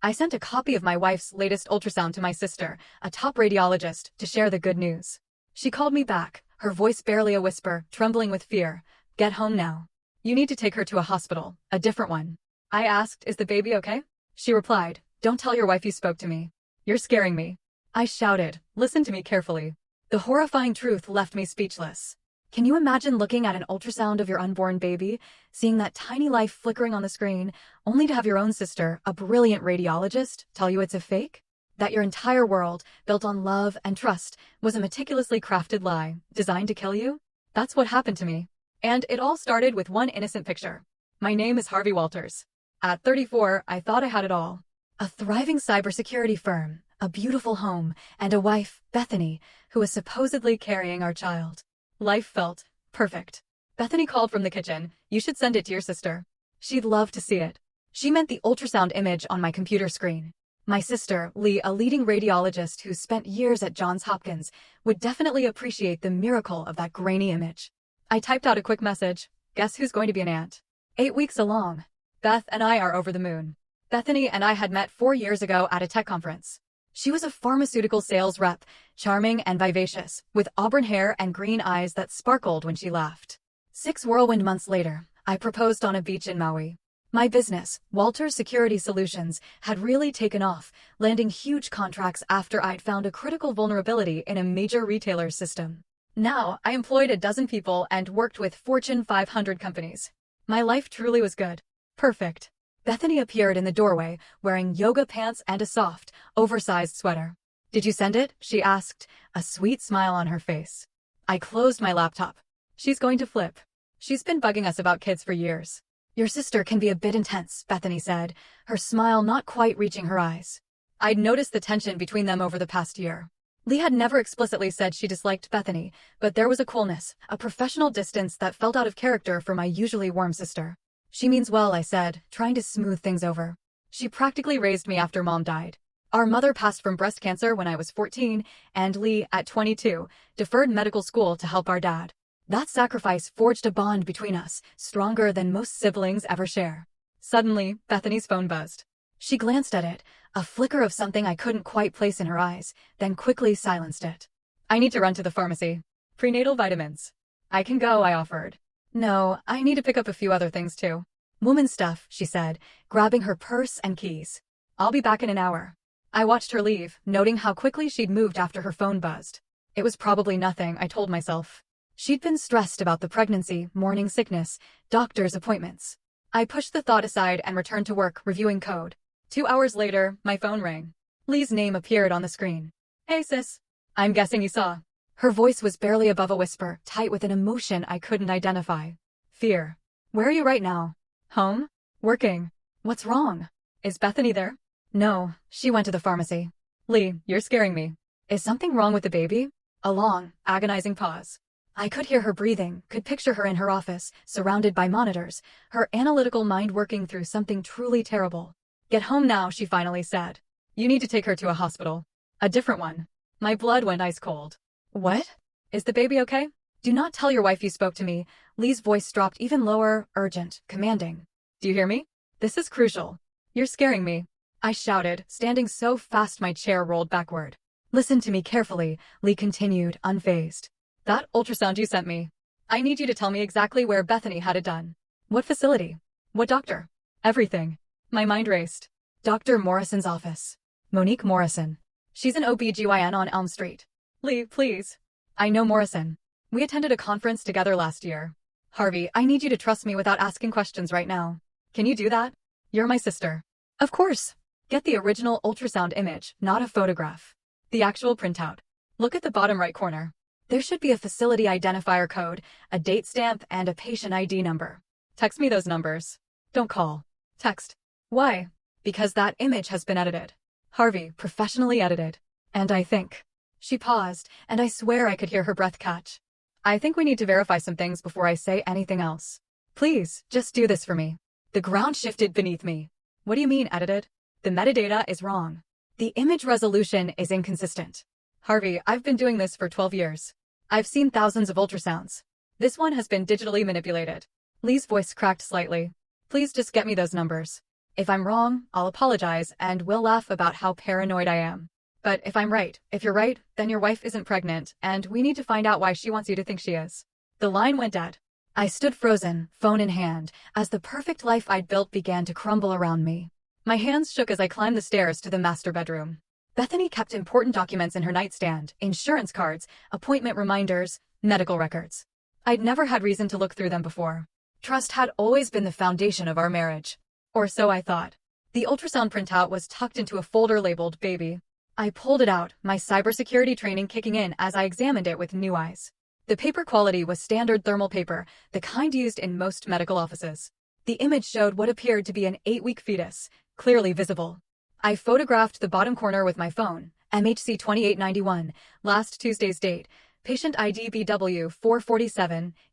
I sent a copy of my wife's latest ultrasound to my sister, a top radiologist, to share the good news. She called me back, her voice barely a whisper, trembling with fear. Get home now. You need to take her to a hospital, a different one. I asked, is the baby okay? She replied, don't tell your wife you spoke to me. You're scaring me. I shouted, listen to me carefully. The horrifying truth left me speechless. Can you imagine looking at an ultrasound of your unborn baby, seeing that tiny life flickering on the screen, only to have your own sister, a brilliant radiologist, tell you it's a fake? That your entire world, built on love and trust, was a meticulously crafted lie, designed to kill you? That's what happened to me. And it all started with one innocent picture. My name is Harvey Walters. At 34, I thought I had it all. A thriving cybersecurity firm, a beautiful home, and a wife, Bethany, who was supposedly carrying our child. Life felt perfect. Bethany called from the kitchen, you should send it to your sister. She'd love to see it. She meant the ultrasound image on my computer screen. My sister, Lee, a leading radiologist who spent years at Johns Hopkins, would definitely appreciate the miracle of that grainy image. I typed out a quick message. Guess who's going to be an aunt? 8 weeks along. Beth and I are over the moon. Bethany and I had met 4 years ago at a tech conference. She was a pharmaceutical sales rep, charming and vivacious, with auburn hair and green eyes that sparkled when she laughed. 6 whirlwind months later, I proposed on a beach in Maui. My business, Walters Security Solutions, had really taken off, landing huge contracts after I'd found a critical vulnerability in a major retailer's system. Now, I employed a dozen people and worked with Fortune 500 companies. My life truly was good. Perfect. Bethany appeared in the doorway, wearing yoga pants and a soft, oversized sweater. Did you send it? She asked, a sweet smile on her face. I closed my laptop. She's going to flip. She's been bugging us about kids for years. Your sister can be a bit intense, Bethany said, her smile not quite reaching her eyes. I'd noticed the tension between them over the past year. Lee had never explicitly said she disliked Bethany, but there was a coolness, a professional distance that felt out of character for my usually warm sister. She means well, I said, trying to smooth things over. She practically raised me after Mom died. Our mother passed from breast cancer when I was 14, and Lee, at 22, deferred medical school to help our dad. That sacrifice forged a bond between us, stronger than most siblings ever share. Suddenly, Bethany's phone buzzed. She glanced at it, a flicker of something I couldn't quite place in her eyes, then quickly silenced it. I need to run to the pharmacy. Prenatal vitamins. I can go, I offered. No, I need to pick up a few other things too. Woman stuff, she said, grabbing her purse and keys. I'll be back in an hour. I watched her leave, noting how quickly she'd moved after her phone buzzed. It was probably nothing, I told myself. She'd been stressed about the pregnancy, morning sickness, doctor's appointments. I pushed the thought aside and returned to work, reviewing code. 2 hours later, my phone rang. Lee's name appeared on the screen. Hey sis. I'm guessing you saw. Her voice was barely above a whisper, tight with an emotion I couldn't identify. Fear. Where are you right now? Home? Working. What's wrong? Is Bethany there? No, she went to the pharmacy. Lee, you're scaring me. Is something wrong with the baby? A long, agonizing pause. I could hear her breathing, could picture her in her office, surrounded by monitors, her analytical mind working through something truly terrible. Get home now, she finally said. You need to take her to a hospital. A different one. My blood went ice cold. What? Is the baby okay? Do not tell your wife you spoke to me. Lee's voice dropped even lower, urgent, commanding. Do you hear me? This is crucial. You're scaring me. I shouted, standing so fast my chair rolled backward. Listen to me carefully, Lee continued, unfazed. That ultrasound you sent me. I need you to tell me exactly where Bethany had it done. What facility? What doctor? Everything. My mind raced. Dr. Morrison's office. Monique Morrison. She's an OB/GYN on Elm Street. Lee, please. I know Morrison. We attended a conference together last year. Harvey, I need you to trust me without asking questions right now. Can you do that? You're my sister. Of course. Get the original ultrasound image, not a photograph. The actual printout. Look at the bottom right corner. There should be a facility identifier code, a date stamp, and a patient ID number. Text me those numbers. Don't call. Text. Why? Because that image has been edited. Harvey, professionally edited. And I think. She paused, and I swear I could hear her breath catch. I think we need to verify some things before I say anything else. Please, just do this for me. The ground shifted beneath me. What do you mean, edited? The metadata is wrong. The image resolution is inconsistent. Harvey, I've been doing this for 12 years. I've seen thousands of ultrasounds. This one has been digitally manipulated. Lee's voice cracked slightly. Please just get me those numbers. If I'm wrong, I'll apologize and we'll laugh about how paranoid I am. But if you're right, then your wife isn't pregnant, and we need to find out why she wants you to think she is. The line went dead. I stood frozen, phone in hand, as the perfect life I'd built began to crumble around me. My hands shook as I climbed the stairs to the master bedroom. Bethany kept important documents in her nightstand, insurance cards, appointment reminders, medical records. I'd never had reason to look through them before. Trust had always been the foundation of our marriage. Or so I thought. The ultrasound printout was tucked into a folder labeled Baby. I pulled it out, my cybersecurity training kicking in as I examined it with new eyes. The paper quality was standard thermal paper, the kind used in most medical offices. The image showed what appeared to be an 8-week fetus, clearly visible. I photographed the bottom corner with my phone, MHC 2891, last Tuesday's date, patient ID BW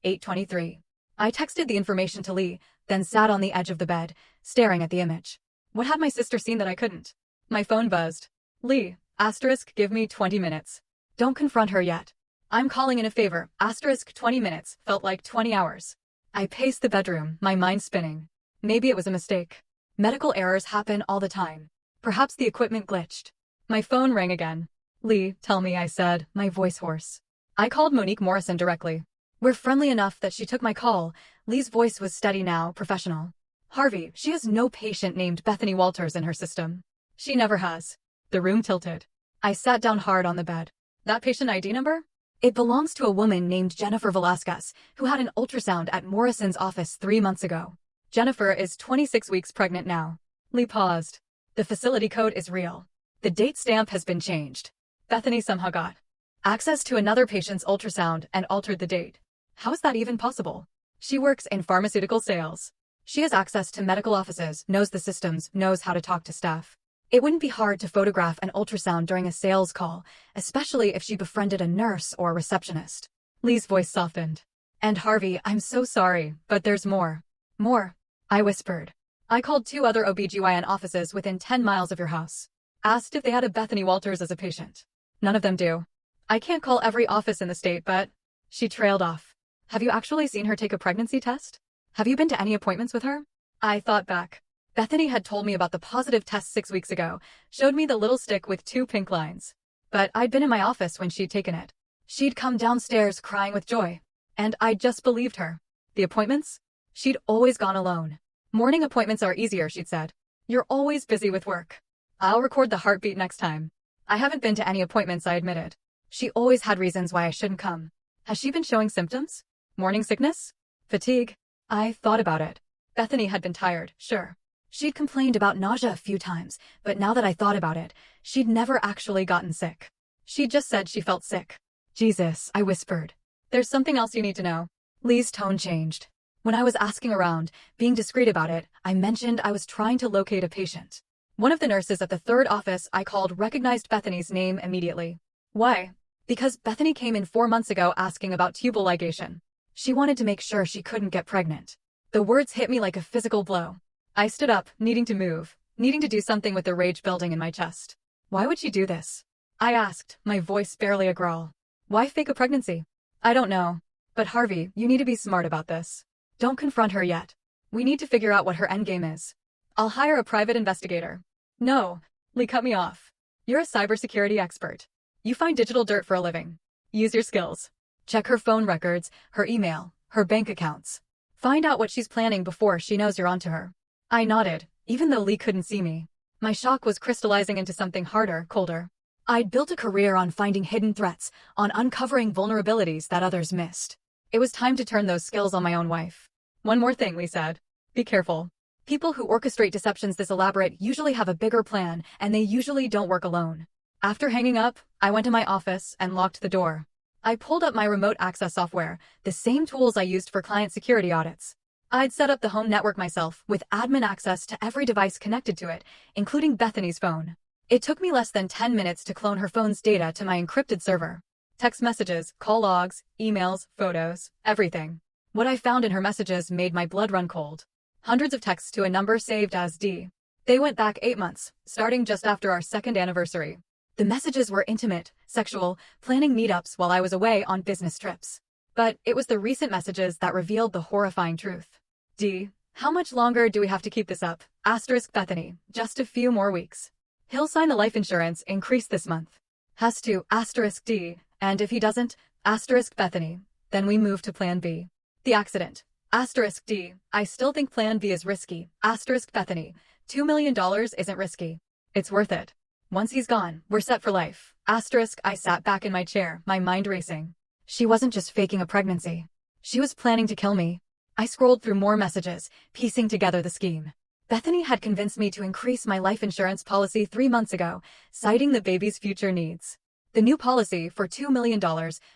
447-823. I texted the information to Lee, then sat on the edge of the bed, staring at the image. What had my sister seen that I couldn't? My phone buzzed. Lee, *, give me 20 minutes. Don't confront her yet. I'm calling in a favor, * 20 minutes, felt like 20 hours. I paced the bedroom, my mind spinning. Maybe it was a mistake. Medical errors happen all the time. Perhaps the equipment glitched. My phone rang again. Lee, tell me, I said, my voice hoarse. I called Monique Morrison directly. We're friendly enough that she took my call. Lee's voice was steady now, professional. Harvey, she has no patient named Bethany Walters in her system. She never has. The room tilted. I sat down hard on the bed. That patient ID number? It belongs to a woman named Jennifer Velasquez, who had an ultrasound at Morrison's office 3 months ago. Jennifer is 26 weeks pregnant now. Lee paused. The facility code is real. The date stamp has been changed. Bethany somehow got access to another patient's ultrasound and altered the date. How is that even possible? She works in pharmaceutical sales. She has access to medical offices, knows the systems, knows how to talk to staff. It wouldn't be hard to photograph an ultrasound during a sales call, especially if she befriended a nurse or a receptionist. Lee's voice softened. And Harvey, I'm so sorry, but there's more. More, I whispered. I called 2 other OBGYN offices within 10 miles of your house. Asked if they had a Bethany Walters as a patient. None of them do. I can't call every office in the state, but... She trailed off. Have you actually seen her take a pregnancy test? Have you been to any appointments with her? I thought back. Bethany had told me about the positive test 6 weeks ago, showed me the little stick with 2 pink lines. But I'd been in my office when she'd taken it. She'd come downstairs crying with joy. And I just believed her. The appointments? She'd always gone alone. Morning appointments are easier, she'd said. You're always busy with work. I'll record the heartbeat next time. I haven't been to any appointments, I admitted. She always had reasons why I shouldn't come. Has she been showing symptoms? Morning sickness? Fatigue? I thought about it. Bethany had been tired, sure. She'd complained about nausea a few times, but now that I thought about it, she'd never actually gotten sick. She'd just said she felt sick. Jesus, I whispered. There's something else you need to know. Lee's tone changed. When I was asking around, being discreet about it, I mentioned I was trying to locate a patient. One of the nurses at the 3rd office I called recognized Bethany's name immediately. Why? Because Bethany came in 4 months ago asking about tubal ligation. She wanted to make sure she couldn't get pregnant. The words hit me like a physical blow. I stood up, needing to move, needing to do something with the rage building in my chest. Why would she do this? I asked, my voice barely a growl. Why fake a pregnancy? I don't know. But Harvey, you need to be smart about this. Don't confront her yet. We need to figure out what her endgame is. I'll hire a private investigator. No, Lee cut me off. You're a cybersecurity expert. You find digital dirt for a living. Use your skills. Check her phone records, her email, her bank accounts. Find out what she's planning before she knows you're onto her. I nodded, even though Lee couldn't see me. My shock was crystallizing into something harder, colder. I'd built a career on finding hidden threats, on uncovering vulnerabilities that others missed. It was time to turn those skills on my own wife. One more thing, Lee said. Be careful. People who orchestrate deceptions this elaborate usually have a bigger plan, and they usually don't work alone. After hanging up, I went to my office and locked the door. I pulled up my remote access software, the same tools I used for client security audits. I'd set up the home network myself, with admin access to every device connected to it, including Bethany's phone. It took me less than 10 minutes to clone her phone's data to my encrypted server. Text messages, call logs, emails, photos, everything. What I found in her messages made my blood run cold. Hundreds of texts to a number saved as D. They went back 8 months, starting just after our 2nd anniversary. The messages were intimate, sexual, planning meetups while I was away on business trips. But it was the recent messages that revealed the horrifying truth. D. How much longer do we have to keep this up? Asterisk Bethany, just a few more weeks. He'll sign the life insurance increase this month. Has to, asterisk D, and if he doesn't, asterisk Bethany, then we move to plan B. The accident. Asterisk D, I still think plan B is risky. Asterisk Bethany, $2 million isn't risky. It's worth it. Once he's gone, we're set for life. Asterisk, I sat back in my chair, my mind racing. She wasn't just faking a pregnancy. She was planning to kill me. I scrolled through more messages, piecing together the scheme. Bethany had convinced me to increase my life insurance policy 3 months ago, citing the baby's future needs. The new policy for $2 million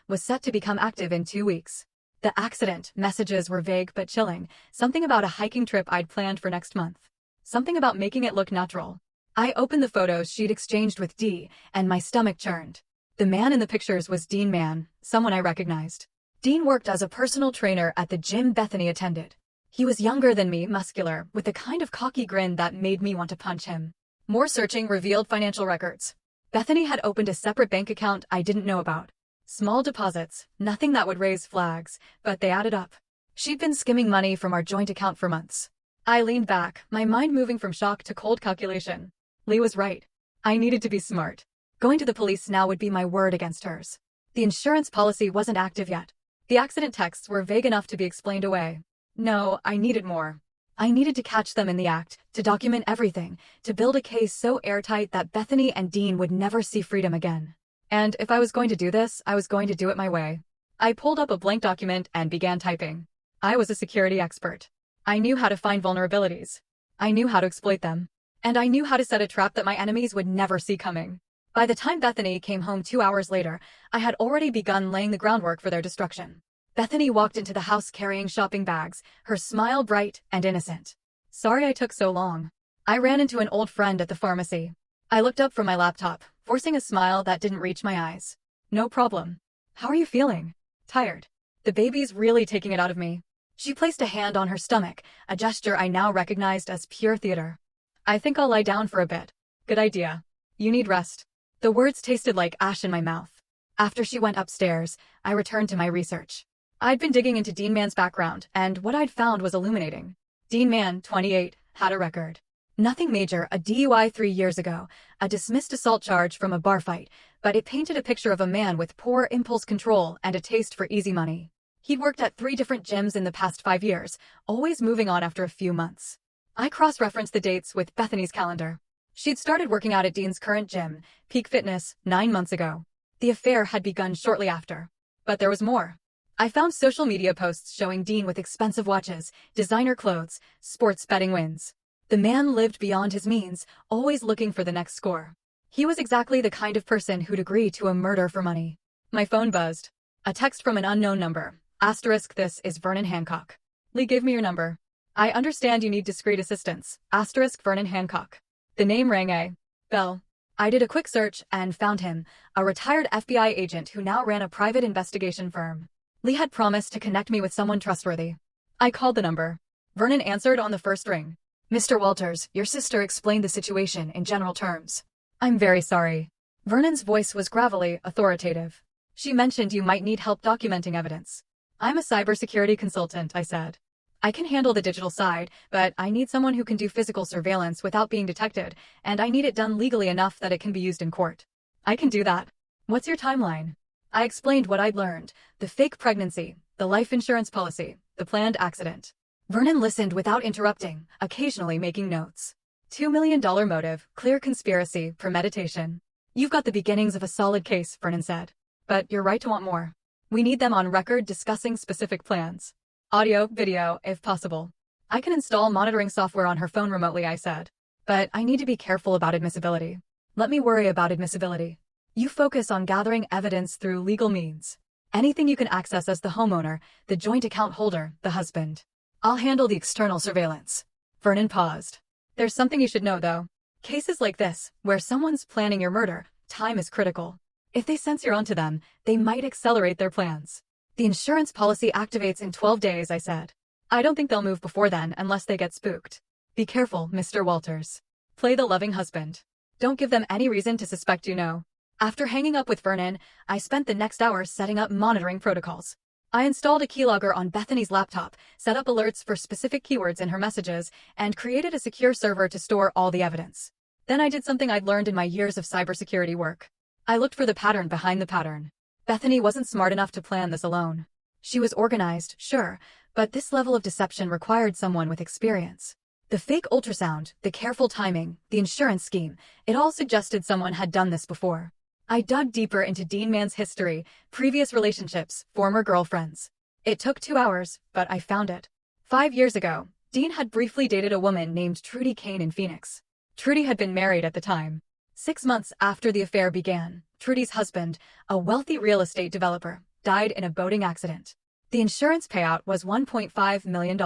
was set to become active in 2 weeks. The accident messages were vague but chilling, something about a hiking trip I'd planned for next month. Something about making it look natural. I opened the photos she'd exchanged with Dee, and my stomach churned. The man in the pictures was Dean Mann, someone I recognized. Dean worked as a personal trainer at the gym Bethany attended. He was younger than me, muscular, with the kind of cocky grin that made me want to punch him. More searching revealed financial records. Bethany had opened a separate bank account I didn't know about. Small deposits, nothing that would raise flags, but they added up. She'd been skimming money from our joint account for months. I leaned back, my mind moving from shock to cold calculation. Lee was right. I needed to be smart. Going to the police now would be my word against hers. The insurance policy wasn't active yet. The accident texts were vague enough to be explained away. No, I needed more. I needed to catch them in the act, to document everything, to build a case so airtight that Bethany and Dean would never see freedom again. And if I was going to do this, I was going to do it my way. I pulled up a blank document and began typing. I was a security expert. I knew how to find vulnerabilities. I knew how to exploit them. And I knew how to set a trap that my enemies would never see coming. By the time Bethany came home 2 hours later, I had already begun laying the groundwork for their destruction. Bethany walked into the house carrying shopping bags, her smile bright and innocent. Sorry I took so long. I ran into an old friend at the pharmacy. I looked up from my laptop, forcing a smile that didn't reach my eyes. No problem. How are you feeling? Tired. The baby's really taking it out of me. She placed a hand on her stomach, a gesture I now recognized as pure theater. I think I'll lie down for a bit. Good idea. You need rest. The words tasted like ash in my mouth. After she went upstairs, I returned to my research. I'd been digging into Dean Mann's background, and what I'd found was illuminating. Dean Mann, 28, had a record. Nothing major, a DUI 3 years ago, a dismissed assault charge from a bar fight, but it painted a picture of a man with poor impulse control and a taste for easy money. He'd worked at 3 different gyms in the past 5 years, always moving on after a few months. I cross-referenced the dates with Bethany's calendar. She'd started working out at Dean's current gym, Peak Fitness, 9 months ago. The affair had begun shortly after. But there was more. I found social media posts showing Dean with expensive watches, designer clothes, sports betting wins. The man lived beyond his means, always looking for the next score. He was exactly the kind of person who'd agree to a murder for money. My phone buzzed. A text from an unknown number. Asterisk, this is Vernon Hancock. Lee gave me your number. I understand you need discreet assistance. Asterisk, Vernon Hancock. The name rang a bell. I did a quick search and found him, a retired FBI agent who now ran a private investigation firm. Lee had promised to connect me with someone trustworthy. I called the number. Vernon answered on the first ring. Mr. Walters, your sister explained the situation in general terms. I'm very sorry. Vernon's voice was gravelly, authoritative. She mentioned you might need help documenting evidence. I'm a cybersecurity consultant, I said. I can handle the digital side, but I need someone who can do physical surveillance without being detected, and I need it done legally enough that it can be used in court. I can do that. What's your timeline? I explained what I'd learned, the fake pregnancy, the life insurance policy, the planned accident. Vernon listened without interrupting, occasionally making notes. $2 million motive, clear conspiracy, premeditation. You've got the beginnings of a solid case, Vernon said. But you're right to want more. We need them on record discussing specific plans. Audio, video, if possible. I can install monitoring software on her phone remotely, I said. But I need to be careful about admissibility. Let me worry about admissibility. You focus on gathering evidence through legal means. Anything you can access as the homeowner, the joint account holder, the husband. I'll handle the external surveillance. Vernon paused. There's something you should know, though. Cases like this, where someone's planning your murder, time is critical. If they sense you're onto them, they might accelerate their plans. The insurance policy activates in 12 days, I said. I don't think they'll move before then unless they get spooked. Be careful, Mr. Walters. Play the loving husband. Don't give them any reason to suspect you know. After hanging up with Vernon, I spent the next hour setting up monitoring protocols. I installed a keylogger on Bethany's laptop, set up alerts for specific keywords in her messages, and created a secure server to store all the evidence. Then I did something I'd learned in my years of cybersecurity work. I looked for the pattern behind the pattern. Bethany wasn't smart enough to plan this alone. She was organized, sure, but this level of deception required someone with experience. The fake ultrasound, the careful timing, the insurance scheme, it all suggested someone had done this before. I dug deeper into Dean Mann's history, previous relationships, former girlfriends. It took 2 hours, but I found it. 5 years ago, Dean had briefly dated a woman named Trudy Kane in Phoenix. Trudy had been married at the time. 6 months after the affair began, Trudy's husband, a wealthy real estate developer, died in a boating accident. The insurance payout was $1.5 million.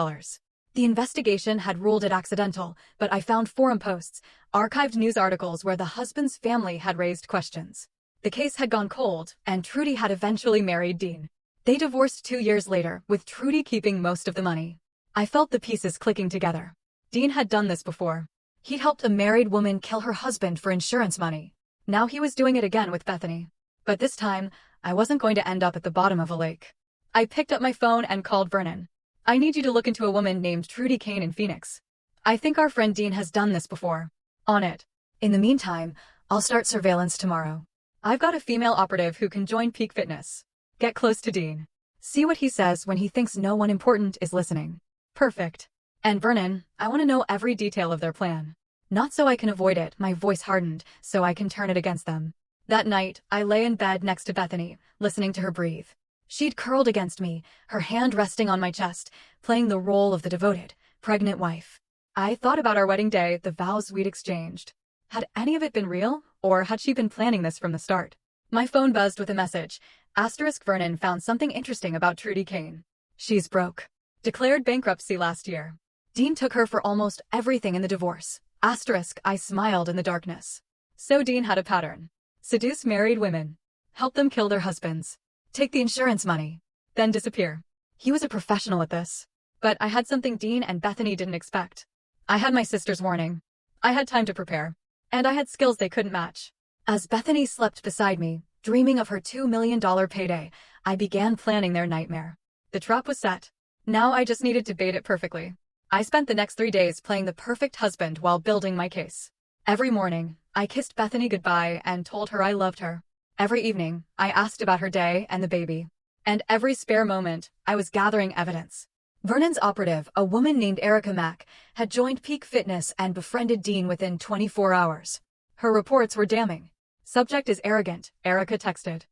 The investigation had ruled it accidental, but I found forum posts, archived news articles where the husband's family had raised questions. The case had gone cold, and Trudy had eventually married Dean. They divorced 2 years later, with Trudy keeping most of the money. I felt the pieces clicking together. Dean had done this before. He'd helped a married woman kill her husband for insurance money. Now he was doing it again with Bethany. But this time, I wasn't going to end up at the bottom of a lake. I picked up my phone and called Vernon. I need you to look into a woman named Trudy Kane in Phoenix. I think our friend Dean has done this before. On it. In the meantime, I'll start surveillance tomorrow. I've got a female operative who can join Peak Fitness. Get close to Dean. See what he says when he thinks no one important is listening. Perfect. And Vernon, I want to know every detail of their plan. Not so I can avoid it, my voice hardened, so I can turn it against them. That night, I lay in bed next to Bethany, listening to her breathe. She'd curled against me, her hand resting on my chest, playing the role of the devoted, pregnant wife. I thought about our wedding day, the vows we'd exchanged. Had any of it been real, or had she been planning this from the start? My phone buzzed with a message. Vernon found something interesting about Trudy Kane. She's broke. Declared bankruptcy last year. Dean took her for almost everything in the divorce. I smiled in the darkness. So Dean had a pattern. Seduce married women. Help them kill their husbands. Take the insurance money. Then disappear. He was a professional at this. But I had something Dean and Bethany didn't expect. I had my sister's warning. I had time to prepare. And I had skills they couldn't match. As Bethany slept beside me, dreaming of her $2 million payday, I began planning their nightmare. The trap was set. Now I just needed to bait it perfectly. I spent the next 3 days playing the perfect husband while building my case. Every morning, I kissed Bethany goodbye and told her I loved her. Every evening, I asked about her day and the baby. And every spare moment, I was gathering evidence. Vernon's operative, a woman named Erica Mack, had joined Peak Fitness and befriended Dean within 24 hours. Her reports were damning. Subject is arrogant, Erica texted.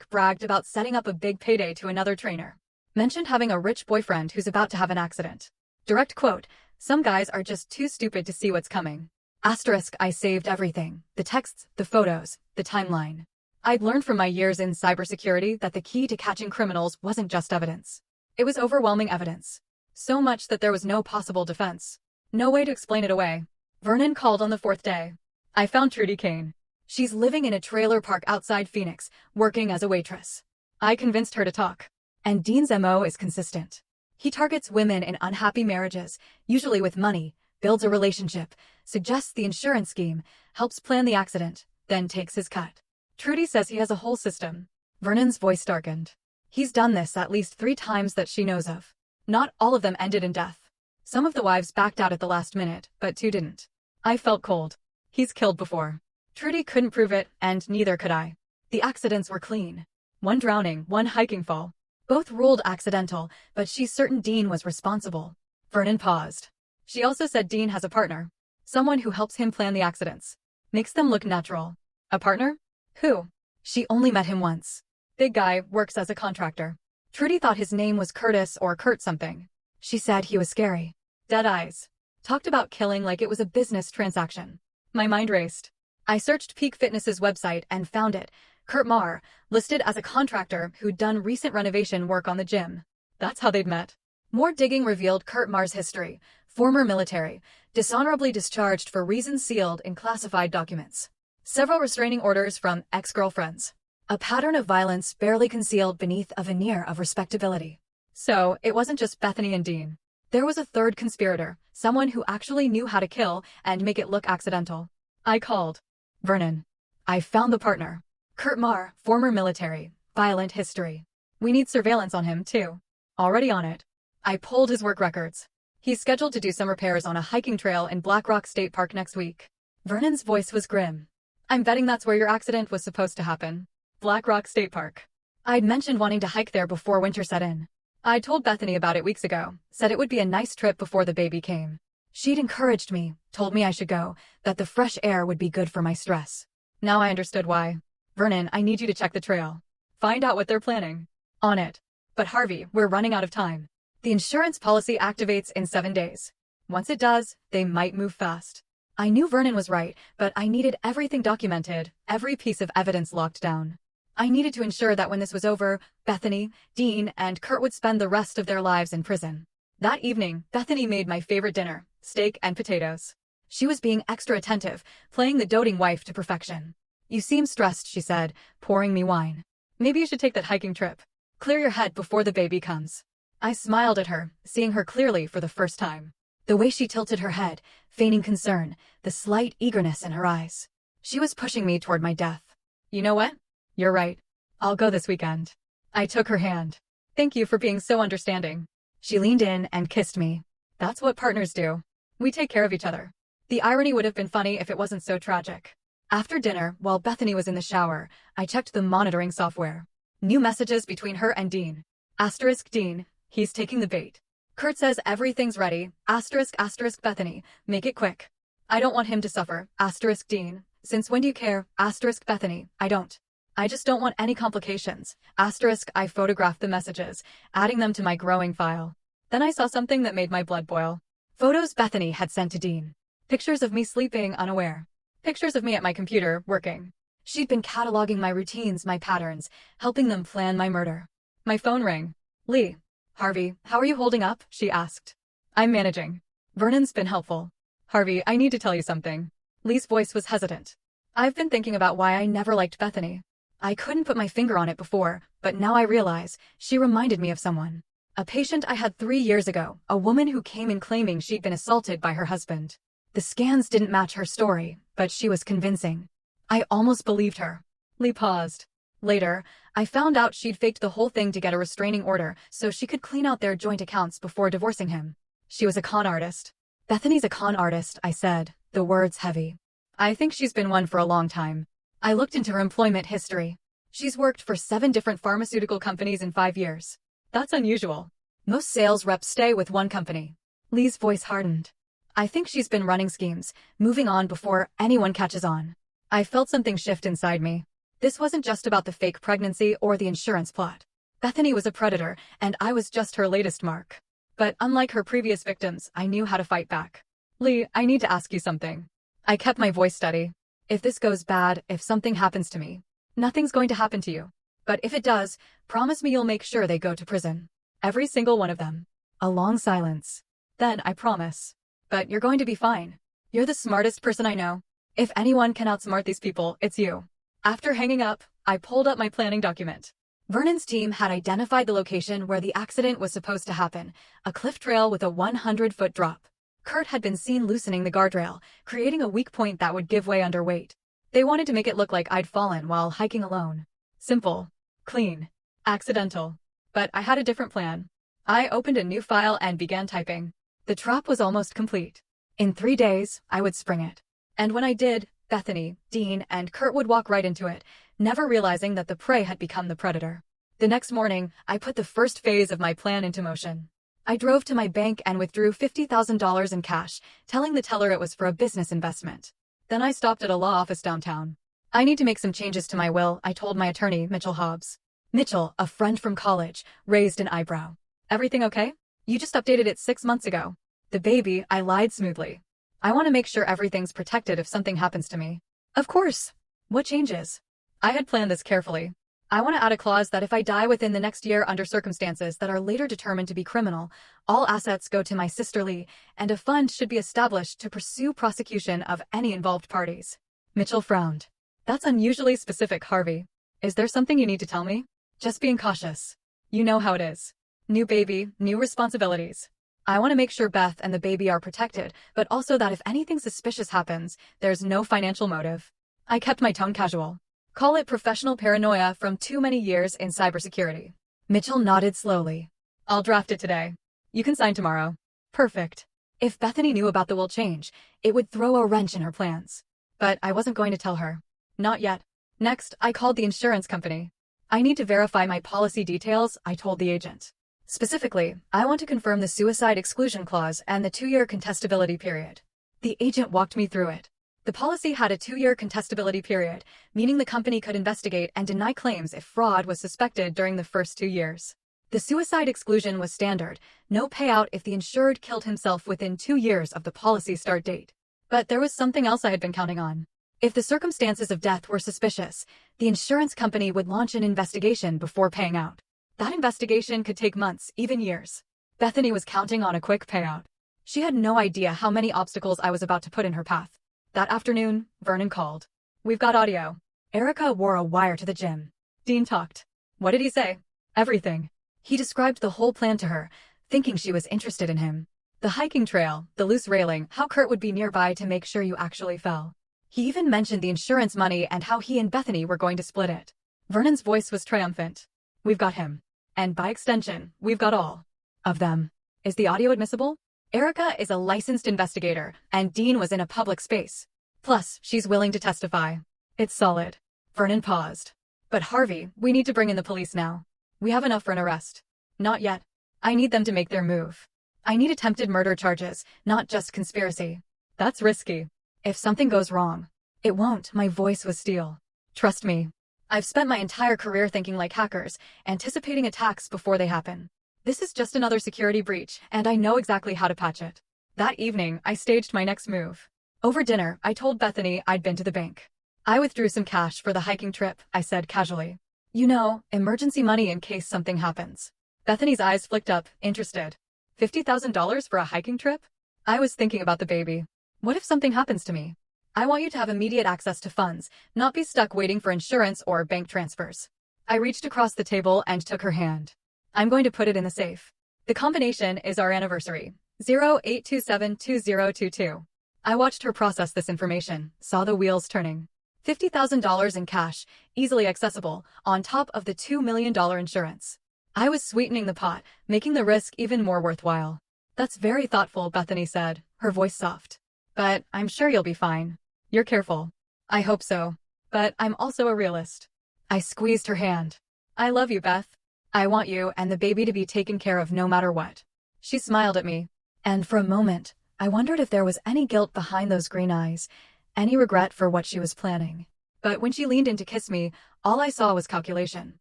Bragged about setting up a big payday to another trainer. Mentioned having a rich boyfriend who's about to have an accident. Direct quote, some guys are just too stupid to see what's coming. I saved everything. The texts, the photos, the timeline. I'd learned from my years in cybersecurity that the key to catching criminals wasn't just evidence. It was overwhelming evidence. So much that there was no possible defense. No way to explain it away. Vernon called on the 4th day. I found Trudy Kane. She's living in a trailer park outside Phoenix, working as a waitress. I convinced her to talk. And Dean's MO is consistent. He targets women in unhappy marriages, usually with money, builds a relationship, suggests the insurance scheme, helps plan the accident, then takes his cut. Trudy says he has a whole system. Vernon's voice darkened. He's done this at least 3 times that she knows of. Not all of them ended in death. Some of the wives backed out at the last minute, but 2 didn't. I felt cold. He's killed before. Trudy couldn't prove it, and neither could I. The accidents were clean. 1 drowning, 1 hiking fall. Both ruled accidental, but she's certain Dean was responsible. Vernon paused. She also said Dean has a partner. Someone who helps him plan the accidents. Makes them look natural. A partner? Who? She only met him once. Big guy, works as a contractor. Trudy thought his name was Curtis or Kurt something. She said he was scary. Dead eyes. Talked about killing like it was a business transaction. My mind raced. I searched Peak Fitness's website and found it. Kurt Marr, listed as a contractor who'd done recent renovation work on the gym. That's how they'd met. More digging revealed Kurt Marr's history. Former military, dishonorably discharged for reasons sealed in classified documents. Several restraining orders from ex-girlfriends. A pattern of violence barely concealed beneath a veneer of respectability. So, it wasn't just Bethany and Dean. There was a third conspirator, someone who actually knew how to kill and make it look accidental. I called. Vernon. I found the partner. Kurt Marr, former military, violent history. We need surveillance on him, too. Already on it. I pulled his work records. He's scheduled to do some repairs on a hiking trail in Black Rock State Park next week. Vernon's voice was grim. I'm betting that's where your accident was supposed to happen. Black Rock State Park. I'd mentioned wanting to hike there before winter set in. I'd told Bethany about it weeks ago, said it would be a nice trip before the baby came. She'd encouraged me, told me I should go, that the fresh air would be good for my stress. Now I understood why. Vernon, I need you to check the trail. Find out what they're planning. On it. But Harvey, we're running out of time. The insurance policy activates in 7 days. Once it does, they might move fast. I knew Vernon was right, but I needed everything documented, every piece of evidence locked down. I needed to ensure that when this was over, Bethany, Dean, and Kurt would spend the rest of their lives in prison. That evening, Bethany made my favorite dinner, steak and potatoes. She was being extra attentive, playing the doting wife to perfection. You seem stressed, she said, pouring me wine. Maybe you should take that hiking trip. Clear your head before the baby comes. I smiled at her, seeing her clearly for the first time. The way she tilted her head, feigning concern, the slight eagerness in her eyes. She was pushing me toward my death. You know what? You're right. I'll go this weekend. I took her hand. Thank you for being so understanding. She leaned in and kissed me. That's what partners do. We take care of each other. The irony would have been funny if it wasn't so tragic. After dinner, while Bethany was in the shower, I checked the monitoring software. New messages between her and Dean. Asterisk Dean, he's taking the bait. Kurt says everything's ready. Asterisk Bethany, make it quick. I don't want him to suffer. Asterisk Dean, since when do you care? Asterisk Bethany, I don't. I just don't want any complications. Asterisk I photographed the messages, adding them to my growing file. Then I saw something that made my blood boil. Photos Bethany had sent to Dean. Pictures of me sleeping unaware. Pictures of me at my computer, working. She'd been cataloging my routines, my patterns, helping them plan my murder. My phone rang. Lee. Harvey, how are you holding up? She asked. I'm managing. Vernon's been helpful. Harvey, I need to tell you something. Lee's voice was hesitant. I've been thinking about why I never liked Bethany. I couldn't put my finger on it before, but now I realize she reminded me of someone. A patient I had 3 years ago, a woman who came in claiming she'd been assaulted by her husband. The scans didn't match her story, but she was convincing. I almost believed her. Lee paused. Later, I found out she'd faked the whole thing to get a restraining order so she could clean out their joint accounts before divorcing him. She was a con artist. Bethany's a con artist, I said, the words heavy. I think she's been one for a long time. I looked into her employment history. She's worked for 7 different pharmaceutical companies in 5 years. That's unusual. Most sales reps stay with one company. Lee's voice hardened. I think she's been running schemes, moving on before anyone catches on. I felt something shift inside me. This wasn't just about the fake pregnancy or the insurance plot. Bethany was a predator, and I was just her latest mark. But unlike her previous victims, I knew how to fight back. Lee, I need to ask you something. I kept my voice steady. If this goes bad, if something happens to me, nothing's going to happen to you. But if it does, promise me you'll make sure they go to prison. Every single one of them. A long silence. Then I promise. But you're going to be fine. You're the smartest person I know. If anyone can outsmart these people, it's you. After hanging up, I pulled up my planning document. Vernon's team had identified the location where the accident was supposed to happen, a cliff trail with a 100-foot drop. Kurt had been seen loosening the guardrail, creating a weak point that would give way under weight. They wanted to make it look like I'd fallen while hiking alone. Simple. Clean. Accidental. But I had a different plan. I opened a new file and began typing. The trap was almost complete. In 3 days, I would spring it. And when I did, Bethany, Dean, and Kurt would walk right into it, never realizing that the prey had become the predator. The next morning, I put the first phase of my plan into motion. I drove to my bank and withdrew $50,000 in cash, telling the teller it was for a business investment. Then I stopped at a law office downtown. I need to make some changes to my will, I told my attorney, Mitchell Hobbs. Mitchell, a friend from college, raised an eyebrow. Everything okay? You just updated it 6 months ago. The baby, I lied smoothly. I want to make sure everything's protected if something happens to me. Of course. What changes? I had planned this carefully. I want to add a clause that if I die within the next year under circumstances that are later determined to be criminal, all assets go to my sister Lee, and a fund should be established to pursue prosecution of any involved parties. Mitchell frowned. That's unusually specific, Harvey. Is there something you need to tell me? Just being cautious. You know how it is. New baby, new responsibilities. I want to make sure Beth and the baby are protected, but also that if anything suspicious happens, there's no financial motive. I kept my tone casual. Call it professional paranoia from too many years in cybersecurity. Mitchell nodded slowly. I'll draft it today. You can sign tomorrow. Perfect. If Bethany knew about the will change, it would throw a wrench in her plans. But I wasn't going to tell her. Not yet. Next, I called the insurance company. I need to verify my policy details, I told the agent. Specifically, I want to confirm the suicide exclusion clause and the 2-year contestability period. The agent walked me through it. The policy had a 2-year contestability period, meaning the company could investigate and deny claims if fraud was suspected during the first 2 years. The suicide exclusion was standard, no payout if the insured killed himself within 2 years of the policy start date. But there was something else I had been counting on. If the circumstances of death were suspicious, the insurance company would launch an investigation before paying out. That investigation could take months, even years. Bethany was counting on a quick payout. She had no idea how many obstacles I was about to put in her path. That afternoon, Vernon called. We've got audio. Erica wore a wire to the gym. Dean talked. What did he say? Everything. He described the whole plan to her, thinking she was interested in him. The hiking trail, the loose railing, how Kurt would be nearby to make sure you actually fell. He even mentioned the insurance money and how he and Bethany were going to split it. Vernon's voice was triumphant. We've got him. And by extension, we've got all of them. Is the audio admissible? Erica is a licensed investigator, and Dean was in a public space. Plus, she's willing to testify. It's solid. Vernon paused. But Harvey, we need to bring in the police now. We have enough for an arrest. Not yet. I need them to make their move. I need attempted murder charges, not just conspiracy. That's risky. If something goes wrong. It won't, my voice was steel. Trust me. I've spent my entire career thinking like hackers, anticipating attacks before they happen. This is just another security breach, and I know exactly how to patch it. That evening, I staged my next move. Over dinner, I told Bethany I'd been to the bank. I withdrew some cash for the hiking trip, I said casually. You know, emergency money in case something happens. Bethany's eyes flicked up, interested. $50,000 for a hiking trip? I was thinking about the baby. What if something happens to me? I want you to have immediate access to funds, not be stuck waiting for insurance or bank transfers. I reached across the table and took her hand. I'm going to put it in the safe. The combination is our anniversary. 08272022. I watched her process this information, saw the wheels turning. $50,000 in cash, easily accessible, on top of the $2 million insurance. I was sweetening the pot, making the risk even more worthwhile. That's very thoughtful, Bethany said, her voice soft. But I'm sure you'll be fine. You're careful. I hope so. But I'm also a realist. I squeezed her hand. I love you, Beth. I want you and the baby to be taken care of no matter what. She smiled at me. And for a moment, I wondered if there was any guilt behind those green eyes, any regret for what she was planning. But when she leaned in to kiss me, all I saw was calculation.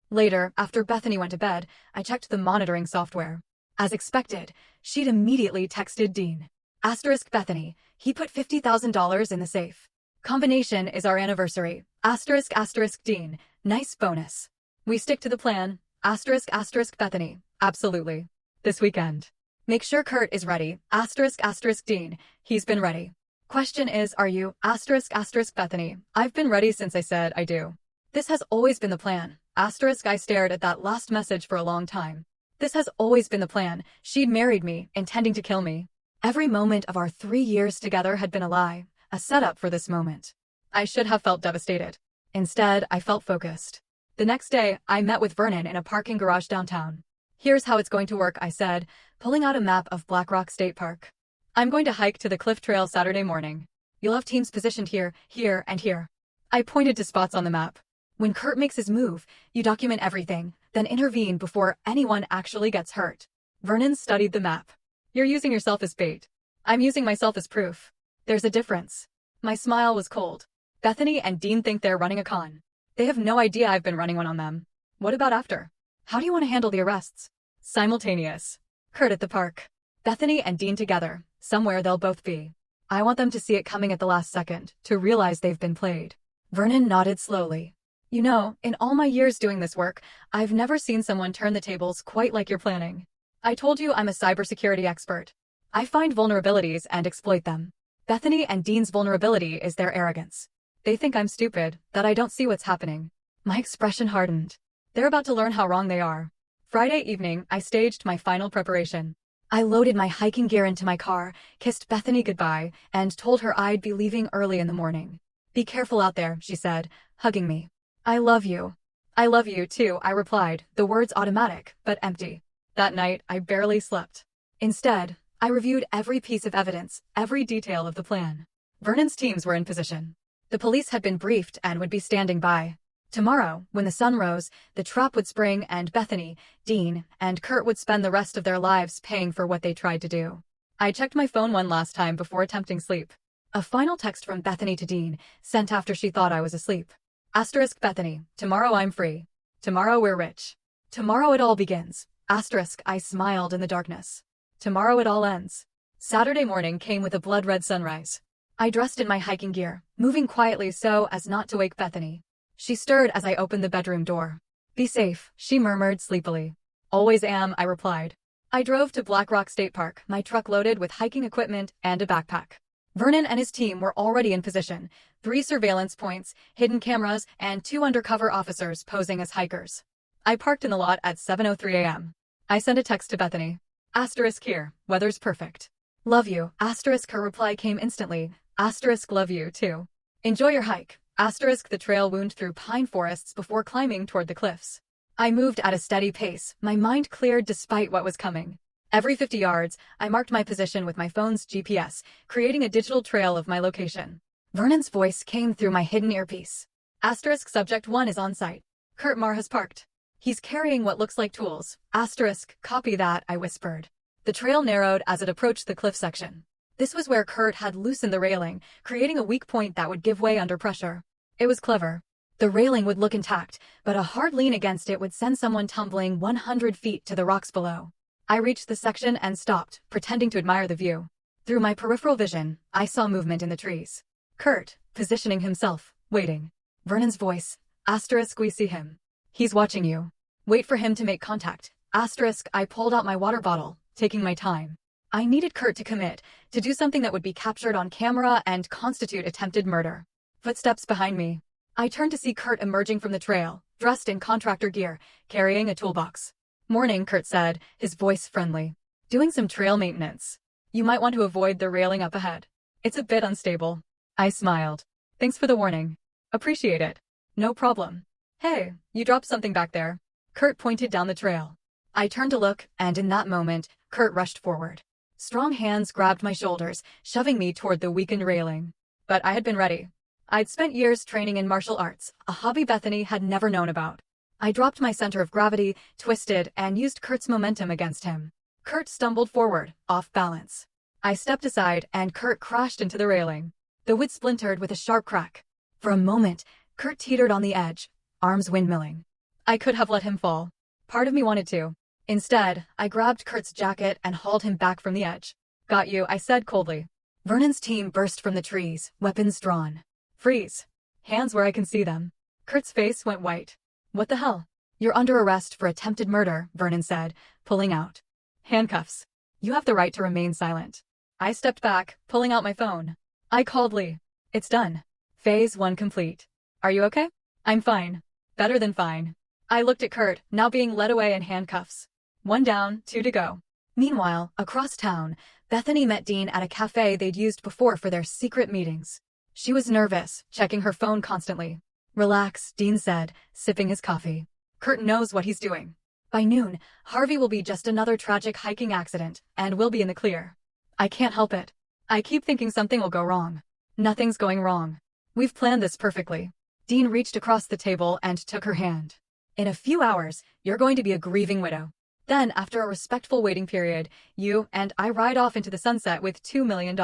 Later, after Bethany went to bed, I checked the monitoring software. As expected, she'd immediately texted Dean. Asterisk Bethany, he put $50,000 in the safe. Combination is our anniversary. Asterisk asterisk Dean, nice bonus. We stick to the plan. Asterisk asterisk Bethany, absolutely. This weekend. Make sure Kurt is ready. Asterisk asterisk Dean, he's been ready. Question is, are you? Asterisk asterisk Bethany, I've been ready since I said I do. This has always been the plan. Asterisk I stared at that last message for a long time. This has always been the plan. She'd married me, intending to kill me. Every moment of our 3 years together had been a lie, a setup for this moment. I should have felt devastated. Instead, I felt focused. The next day, I met with Vernon in a parking garage downtown. Here's how it's going to work, I said, pulling out a map of Black Rock State Park. I'm going to hike to the Cliff Trail Saturday morning. You'll have teams positioned here, here, and here. I pointed to spots on the map. When Kurt makes his move, you document everything, then intervene before anyone actually gets hurt. Vernon studied the map. You're using yourself as bait. I'm using myself as proof. There's a difference. My smile was cold. Bethany and Dean think they're running a con. They have no idea I've been running one on them. What about after? How do you want to handle the arrests? Simultaneous. Kurt at the park. Bethany and Dean together. Somewhere they'll both be. I want them to see it coming at the last second, to realize they've been played. Vernon nodded slowly. You know, in all my years doing this work, I've never seen someone turn the tables quite like you're planning. I told you I'm a cybersecurity expert. I find vulnerabilities and exploit them. Bethany and Dean's vulnerability is their arrogance. They think I'm stupid, that I don't see what's happening. My expression hardened. They're about to learn how wrong they are. Friday evening, I staged my final preparation. I loaded my hiking gear into my car, kissed Bethany goodbye, and told her I'd be leaving early in the morning. Be careful out there, she said, hugging me. I love you. I love you too, I replied, the words automatic, but empty. That night, I barely slept. Instead, I reviewed every piece of evidence, every detail of the plan. Vernon's teams were in position. The police had been briefed and would be standing by. Tomorrow, when the sun rose, the trap would spring and Bethany, Dean, and Kurt would spend the rest of their lives paying for what they tried to do. I checked my phone one last time before attempting sleep. A final text from Bethany to Dean, sent after she thought I was asleep. Asterisk Bethany, tomorrow I'm free. Tomorrow we're rich. Tomorrow it all begins. Asterisk I smiled in the darkness. Tomorrow it all ends. Saturday morning came with a blood-red sunrise. I dressed in my hiking gear, moving quietly so as not to wake Bethany. She stirred as I opened the bedroom door. Be safe, she murmured sleepily. Always am, I replied. I drove to Black Rock State Park, my truck loaded with hiking equipment and a backpack. Vernon and his team were already in position, 3 surveillance points, hidden cameras, and 2 undercover officers posing as hikers. I parked in the lot at 7:03 a.m. I sent a text to Bethany. Asterisk here, weather's perfect. Love you, asterisk her reply came instantly, asterisk love you too. Enjoy your hike. Asterisk the trail wound through pine forests before climbing toward the cliffs. I moved at a steady pace, my mind cleared despite what was coming. Every 50 yards, I marked my position with my phone's GPS, creating a digital trail of my location. Vernon's voice came through my hidden earpiece. Asterisk subject 1 is on site. Kurt Marr has parked. He's carrying what looks like tools. Asterisk, copy that, I whispered. The trail narrowed as it approached the cliff section. This was where Kurt had loosened the railing, creating a weak point that would give way under pressure. It was clever. The railing would look intact, but a hard lean against it would send someone tumbling 100 feet to the rocks below. I reached the section and stopped, pretending to admire the view. Through my peripheral vision, I saw movement in the trees. Kurt, positioning himself, waiting. Vernon's voice. Asterisk we see him. He's watching you. Wait for him to make contact. Asterisk I pulled out my water bottle, taking my time. I needed Kurt to commit, to do something that would be captured on camera and constitute attempted murder. Footsteps behind me. I turned to see Kurt emerging from the trail, dressed in contractor gear, carrying a toolbox. Morning, Kurt said, his voice friendly. Doing some trail maintenance. You might want to avoid the railing up ahead. It's a bit unstable. I smiled. Thanks for the warning. Appreciate it. No problem. Hey, you dropped something back there. Kurt pointed down the trail. I turned to look, and in that moment, Kurt rushed forward. Strong hands grabbed my shoulders, shoving me toward the weakened railing. But I had been ready. I'd spent years training in martial arts, a hobby Bethany had never known about. I dropped my center of gravity, twisted, and used Kurt's momentum against him. Kurt stumbled forward, off balance. I stepped aside, and Kurt crashed into the railing. The wood splintered with a sharp crack. For a moment, Kurt teetered on the edge, arms windmilling. I could have let him fall. Part of me wanted to. Instead, I grabbed Kurt's jacket and hauled him back from the edge. Got you, I said coldly. Vernon's team burst from the trees, weapons drawn. Freeze. Hands where I can see them. Kurt's face went white. What the hell? You're under arrest for attempted murder, Vernon said, pulling out. Handcuffs. You have the right to remain silent. I stepped back, pulling out my phone. I called Lee. It's done. Phase 1 complete. Are you okay? I'm fine. Better than fine. I looked at Kurt, now being led away in handcuffs. 1 down, 2 to go. Meanwhile, across town, Bethany met Dean at a cafe they'd used before for their secret meetings. She was nervous, checking her phone constantly. Relax, Dean said, sipping his coffee. Kurt knows what he's doing. By noon, Harvey will be just another tragic hiking accident, and we'll be in the clear. I can't help it. I keep thinking something will go wrong. Nothing's going wrong. We've planned this perfectly. Dean reached across the table and took her hand. In a few hours, you're going to be a grieving widow. Then, after a respectful waiting period, you and I ride off into the sunset with $2 million.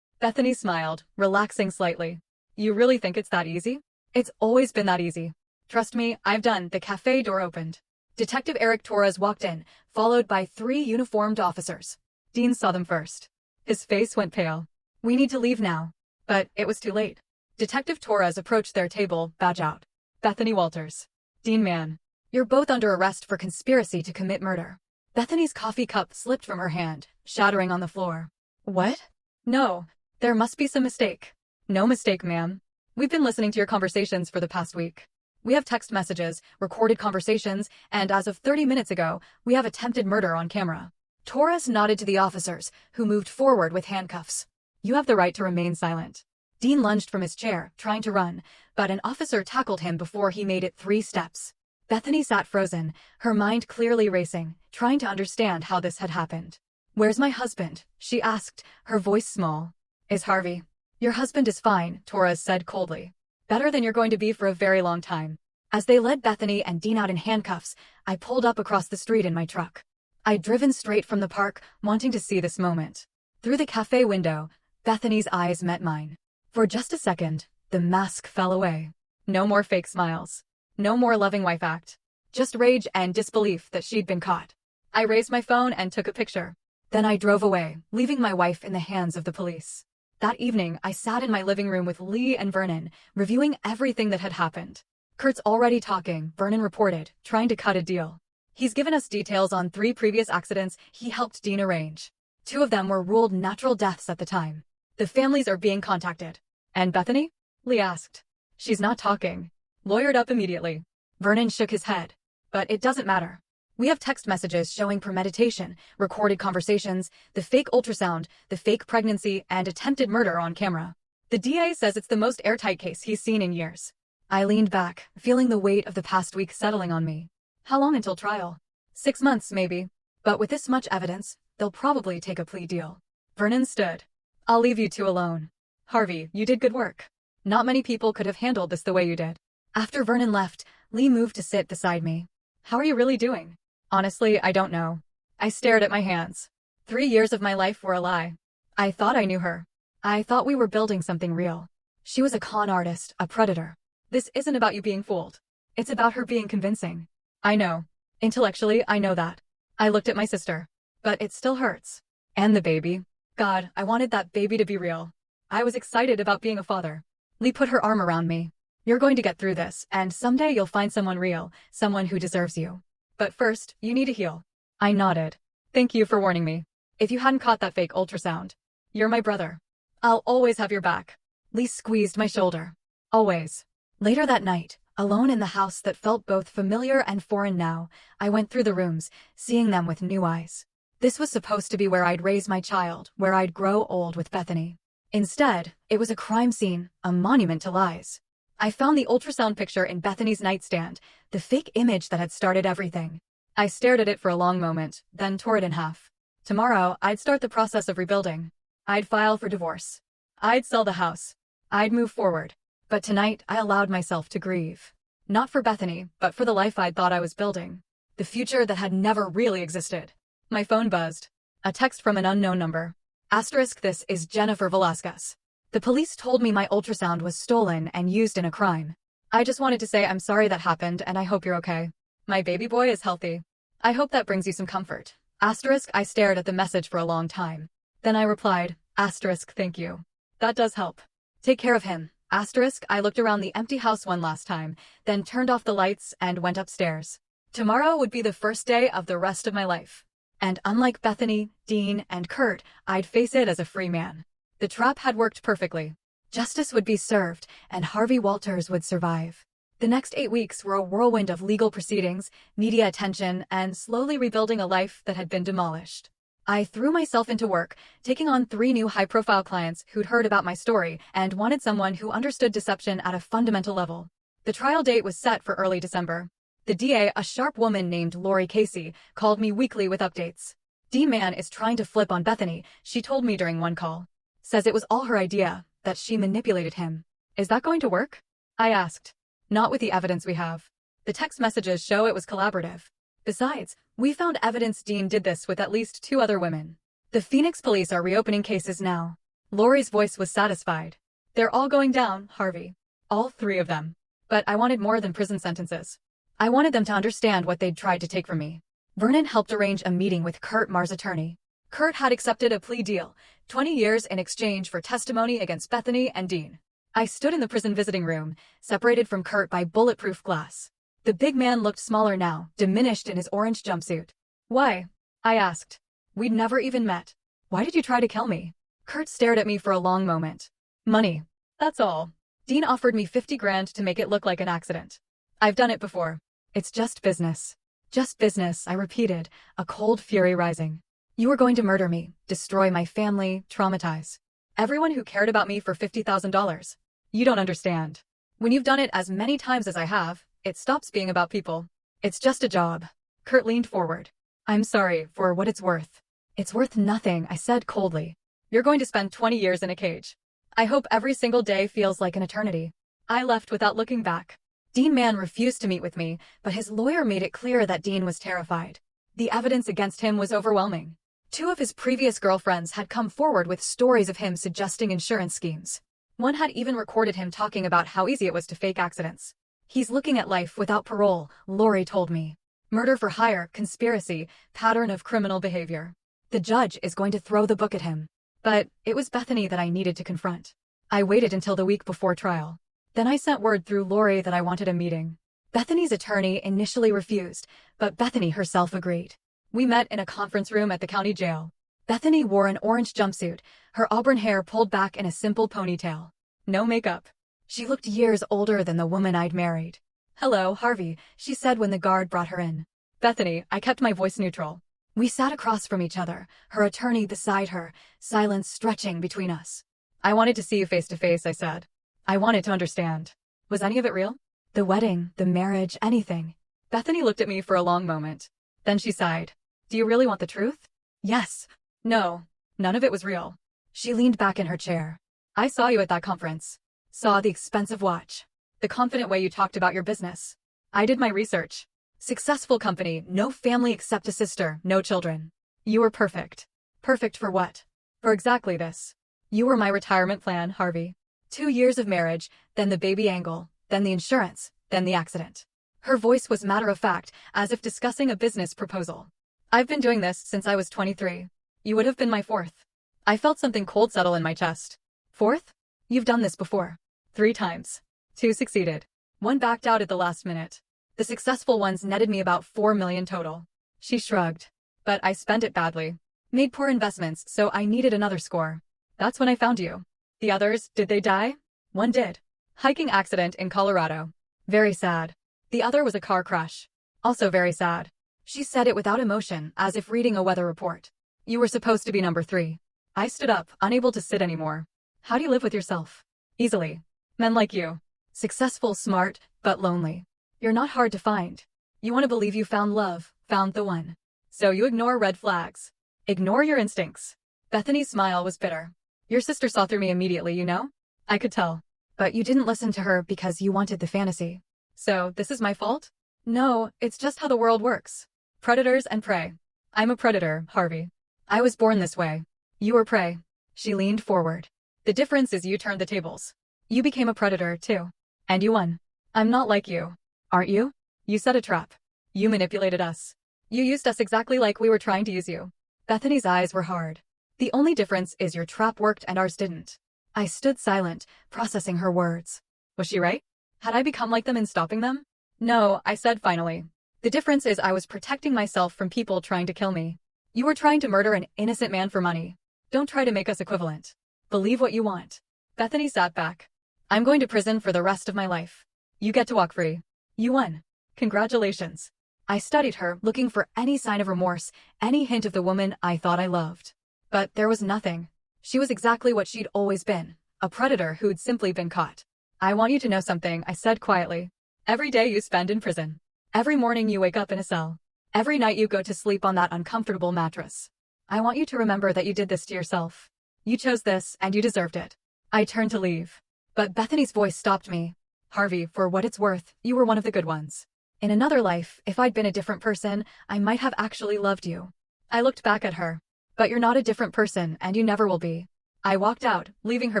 Bethany smiled, relaxing slightly. You really think it's that easy? It's always been that easy. Trust me, I've done. The cafe door opened. Detective Eric Torres walked in, followed by 3 uniformed officers. Dean saw them first. His face went pale. We need to leave now. But it was too late. Detective Torres approached their table, badge out. Bethany Walters. Dean Mann. You're both under arrest for conspiracy to commit murder. Bethany's coffee cup slipped from her hand, shattering on the floor. What? No. There must be some mistake. No mistake, ma'am. We've been listening to your conversations for the past week. We have text messages, recorded conversations, and as of 30 minutes ago, we have attempted murder on camera. Torres nodded to the officers, who moved forward with handcuffs. You have the right to remain silent. Dean lunged from his chair, trying to run, but an officer tackled him before he made it 3 steps. Bethany sat frozen, her mind clearly racing, trying to understand how this had happened. "Where's my husband?" she asked, her voice small. "Is Harvey?" "Your husband is fine," Torres said coldly. "Better than you're going to be for a very long time." As they led Bethany and Dean out in handcuffs, I pulled up across the street in my truck. I'd driven straight from the park, wanting to see this moment. Through the cafe window, Bethany's eyes met mine. For just a second, the mask fell away. No more fake smiles. No more loving wife act. Just rage and disbelief that she'd been caught. I raised my phone and took a picture. Then I drove away, leaving my wife in the hands of the police. That evening, I sat in my living room with Lee and Vernon, reviewing everything that had happened. "Kurt's already talking," Vernon reported, trying to cut a deal. "He's given us details on 3 previous accidents he helped Dean arrange. 2 of them were ruled natural deaths at the time. The families are being contacted." "And Bethany?" Lee asked. "She's not talking." Lawyered up immediately. Vernon shook his head. "But it doesn't matter. We have text messages showing premeditation, recorded conversations, the fake ultrasound, the fake pregnancy, and attempted murder on camera. The DA says it's the most airtight case he's seen in years." I leaned back, feeling the weight of the past week settling on me. "How long until trial?" 6 months, maybe. But with this much evidence, they'll probably take a plea deal." Vernon stood. "I'll leave you 2 alone. Harvey, you did good work. Not many people could have handled this the way you did." After Vernon left, Lee moved to sit beside me. "How are you really doing?" "Honestly, I don't know." I stared at my hands. 3 years of my life were a lie. I thought I knew her. I thought we were building something real. She was a con artist, a predator. This isn't about you being fooled. It's about her being convincing. I know. Intellectually, I know that. I looked at my sister. But it still hurts. And the baby. God, I wanted that baby to be real. I was excited about being a father. Lee put her arm around me. "You're going to get through this, and someday you'll find someone real, someone who deserves you. But first, you need to heal." I nodded. "Thank you for warning me. If you hadn't caught that fake ultrasound. You're my brother. I'll always have your back." Lee squeezed my shoulder. "Always." Later that night, alone in the house that felt both familiar and foreign now, I went through the rooms, seeing them with new eyes. This was supposed to be where I'd raise my child, where I'd grow old with Bethany. Instead, it was a crime scene, a monument to lies. I found the ultrasound picture in Bethany's nightstand, the fake image that had started everything. I stared at it for a long moment, then tore it in half. Tomorrow, I'd start the process of rebuilding. I'd file for divorce. I'd sell the house. I'd move forward. But tonight, I allowed myself to grieve. Not for Bethany, but for the life I'd thought I was building. The future that had never really existed. My phone buzzed. A text from an unknown number. Asterisk, "This is Jennifer Velasquez. The police told me my ultrasound was stolen and used in a crime. I just wanted to say I'm sorry that happened and I hope you're okay. My baby boy is healthy. I hope that brings you some comfort." Asterisk, I stared at the message for a long time. Then I replied, asterisk, "Thank you. That does help. Take care of him." Asterisk, I looked around the empty house one last time, then turned off the lights and went upstairs. Tomorrow would be the first day of the rest of my life. And unlike Bethany, Dean, and Kurt, I'd face it as a free man. The trap had worked perfectly. Justice would be served, and Harvey Walters would survive. The next 8 weeks were a whirlwind of legal proceedings, media attention, and slowly rebuilding a life that had been demolished. I threw myself into work, taking on 3 new high-profile clients who'd heard about my story and wanted someone who understood deception at a fundamental level. The trial date was set for early December. The DA, a sharp woman named Lori Casey, called me weekly with updates. "D-Man is trying to flip on Bethany," she told me during one call. "Says it was all her idea, that she manipulated him." "Is that going to work?" I asked. "Not with the evidence we have. The text messages show it was collaborative. Besides, we found evidence Dean did this with at least 2 other women. The Phoenix police are reopening cases now." Lori's voice was satisfied. "They're all going down, Harvey. All 3 of them. But I wanted more than prison sentences. I wanted them to understand what they'd tried to take from me." Vernon helped arrange a meeting with Kurt Marr's attorney. Kurt had accepted a plea deal, 20 years in exchange for testimony against Bethany and Dean. I stood in the prison visiting room, separated from Kurt by bulletproof glass. The big man looked smaller now, diminished in his orange jumpsuit. "Why?" I asked. "We'd never even met. Why did you try to kill me?" Kurt stared at me for a long moment. "Money. That's all. Dean offered me 50 grand to make it look like an accident. I've done it before. It's just business." "Just business," I repeated, a cold fury rising. "You were going to murder me, destroy my family, traumatize everyone who cared about me for $50,000. You don't understand. When you've done it as many times as I have, it stops being about people. It's just a job. Kurt leaned forward. I'm sorry, for what it's worth. It's worth nothing, I said coldly. You're going to spend 20 years in a cage. I hope every single day feels like an eternity. I left without looking back. Dean Mann refused to meet with me, but his lawyer made it clear that Dean was terrified. The evidence against him was overwhelming. 2 of his previous girlfriends had come forward with stories of him suggesting insurance schemes. One had even recorded him talking about how easy it was to fake accidents. He's looking at life without parole, Lori told me. Murder for hire, conspiracy, pattern of criminal behavior. The judge is going to throw the book at him. But it was Bethany that I needed to confront. I waited until the week before trial. Then I sent word through Lori that I wanted a meeting. Bethany's attorney initially refused, but Bethany herself agreed. We met in a conference room at the county jail. Bethany wore an orange jumpsuit, her auburn hair pulled back in a simple ponytail. No makeup. She looked years older than the woman I'd married. Hello, Harvey, she said when the guard brought her in. Bethany, I kept my voice neutral. We sat across from each other, her attorney beside her, silence stretching between us. I wanted to see you face to face, I said. I wanted to understand. Was any of it real? The wedding, the marriage, anything. Bethany looked at me for a long moment. Then she sighed. Do you really want the truth? Yes. No. None of it was real. She leaned back in her chair. I saw you at that conference. Saw the expensive watch. The confident way you talked about your business. I did my research. Successful company, no family except a sister, no children. You were perfect. Perfect for what? For exactly this. You were my retirement plan, Harvey. 2 years of marriage, then the baby angle, then the insurance, then the accident. Her voice was matter-of-fact, as if discussing a business proposal. I've been doing this since I was 23. You would have been my 4th. I felt something cold settle in my chest. 4th? You've done this before. 3 times. 2 succeeded. 1 backed out at the last minute. The successful ones netted me about $4 million total. She shrugged. But I spent it badly. Made poor investments, so I needed another score. That's when I found you. The others, did they die? 1 did. Hiking accident in Colorado. Very sad. The other was a car crash. Also very sad. She said it without emotion, as if reading a weather report. You were supposed to be number 3. I stood up, unable to sit anymore. How do you live with yourself? Easily. Men like you. Successful, smart, but lonely. You're not hard to find. You want to believe you found love, found the one. So you ignore red flags. Ignore your instincts. Bethany's smile was bitter. Your sister saw through me immediately, you know? I could tell. But you didn't listen to her because you wanted the fantasy. So, this is my fault? No, it's just how the world works. Predators and prey. I'm a predator, Harvey. I was born this way. You were prey. She leaned forward. The difference is you turned the tables. You became a predator, too. And you won. I'm not like you. Aren't you? You set a trap. You manipulated us. You used us exactly like we were trying to use you. Bethany's eyes were hard. The only difference is your trap worked and ours didn't. I stood silent, processing her words. Was she right? Had I become like them in stopping them? No, I said finally. The difference is I was protecting myself from people trying to kill me. You were trying to murder an innocent man for money. Don't try to make us equivalent. Believe what you want. Bethany sat back. I'm going to prison for the rest of my life. You get to walk free. You won. Congratulations. I studied her, looking for any sign of remorse, any hint of the woman I thought I loved. But there was nothing. She was exactly what she'd always been, a predator who'd simply been caught. I want you to know something, I said quietly. Every day you spend in prison. Every morning you wake up in a cell. Every night you go to sleep on that uncomfortable mattress. I want you to remember that you did this to yourself. You chose this, and you deserved it. I turned to leave. But Bethany's voice stopped me. Harvey, for what it's worth, you were one of the good ones. In another life, if I'd been a different person, I might have actually loved you. I looked back at her. But you're not a different person, and you never will be. I walked out, leaving her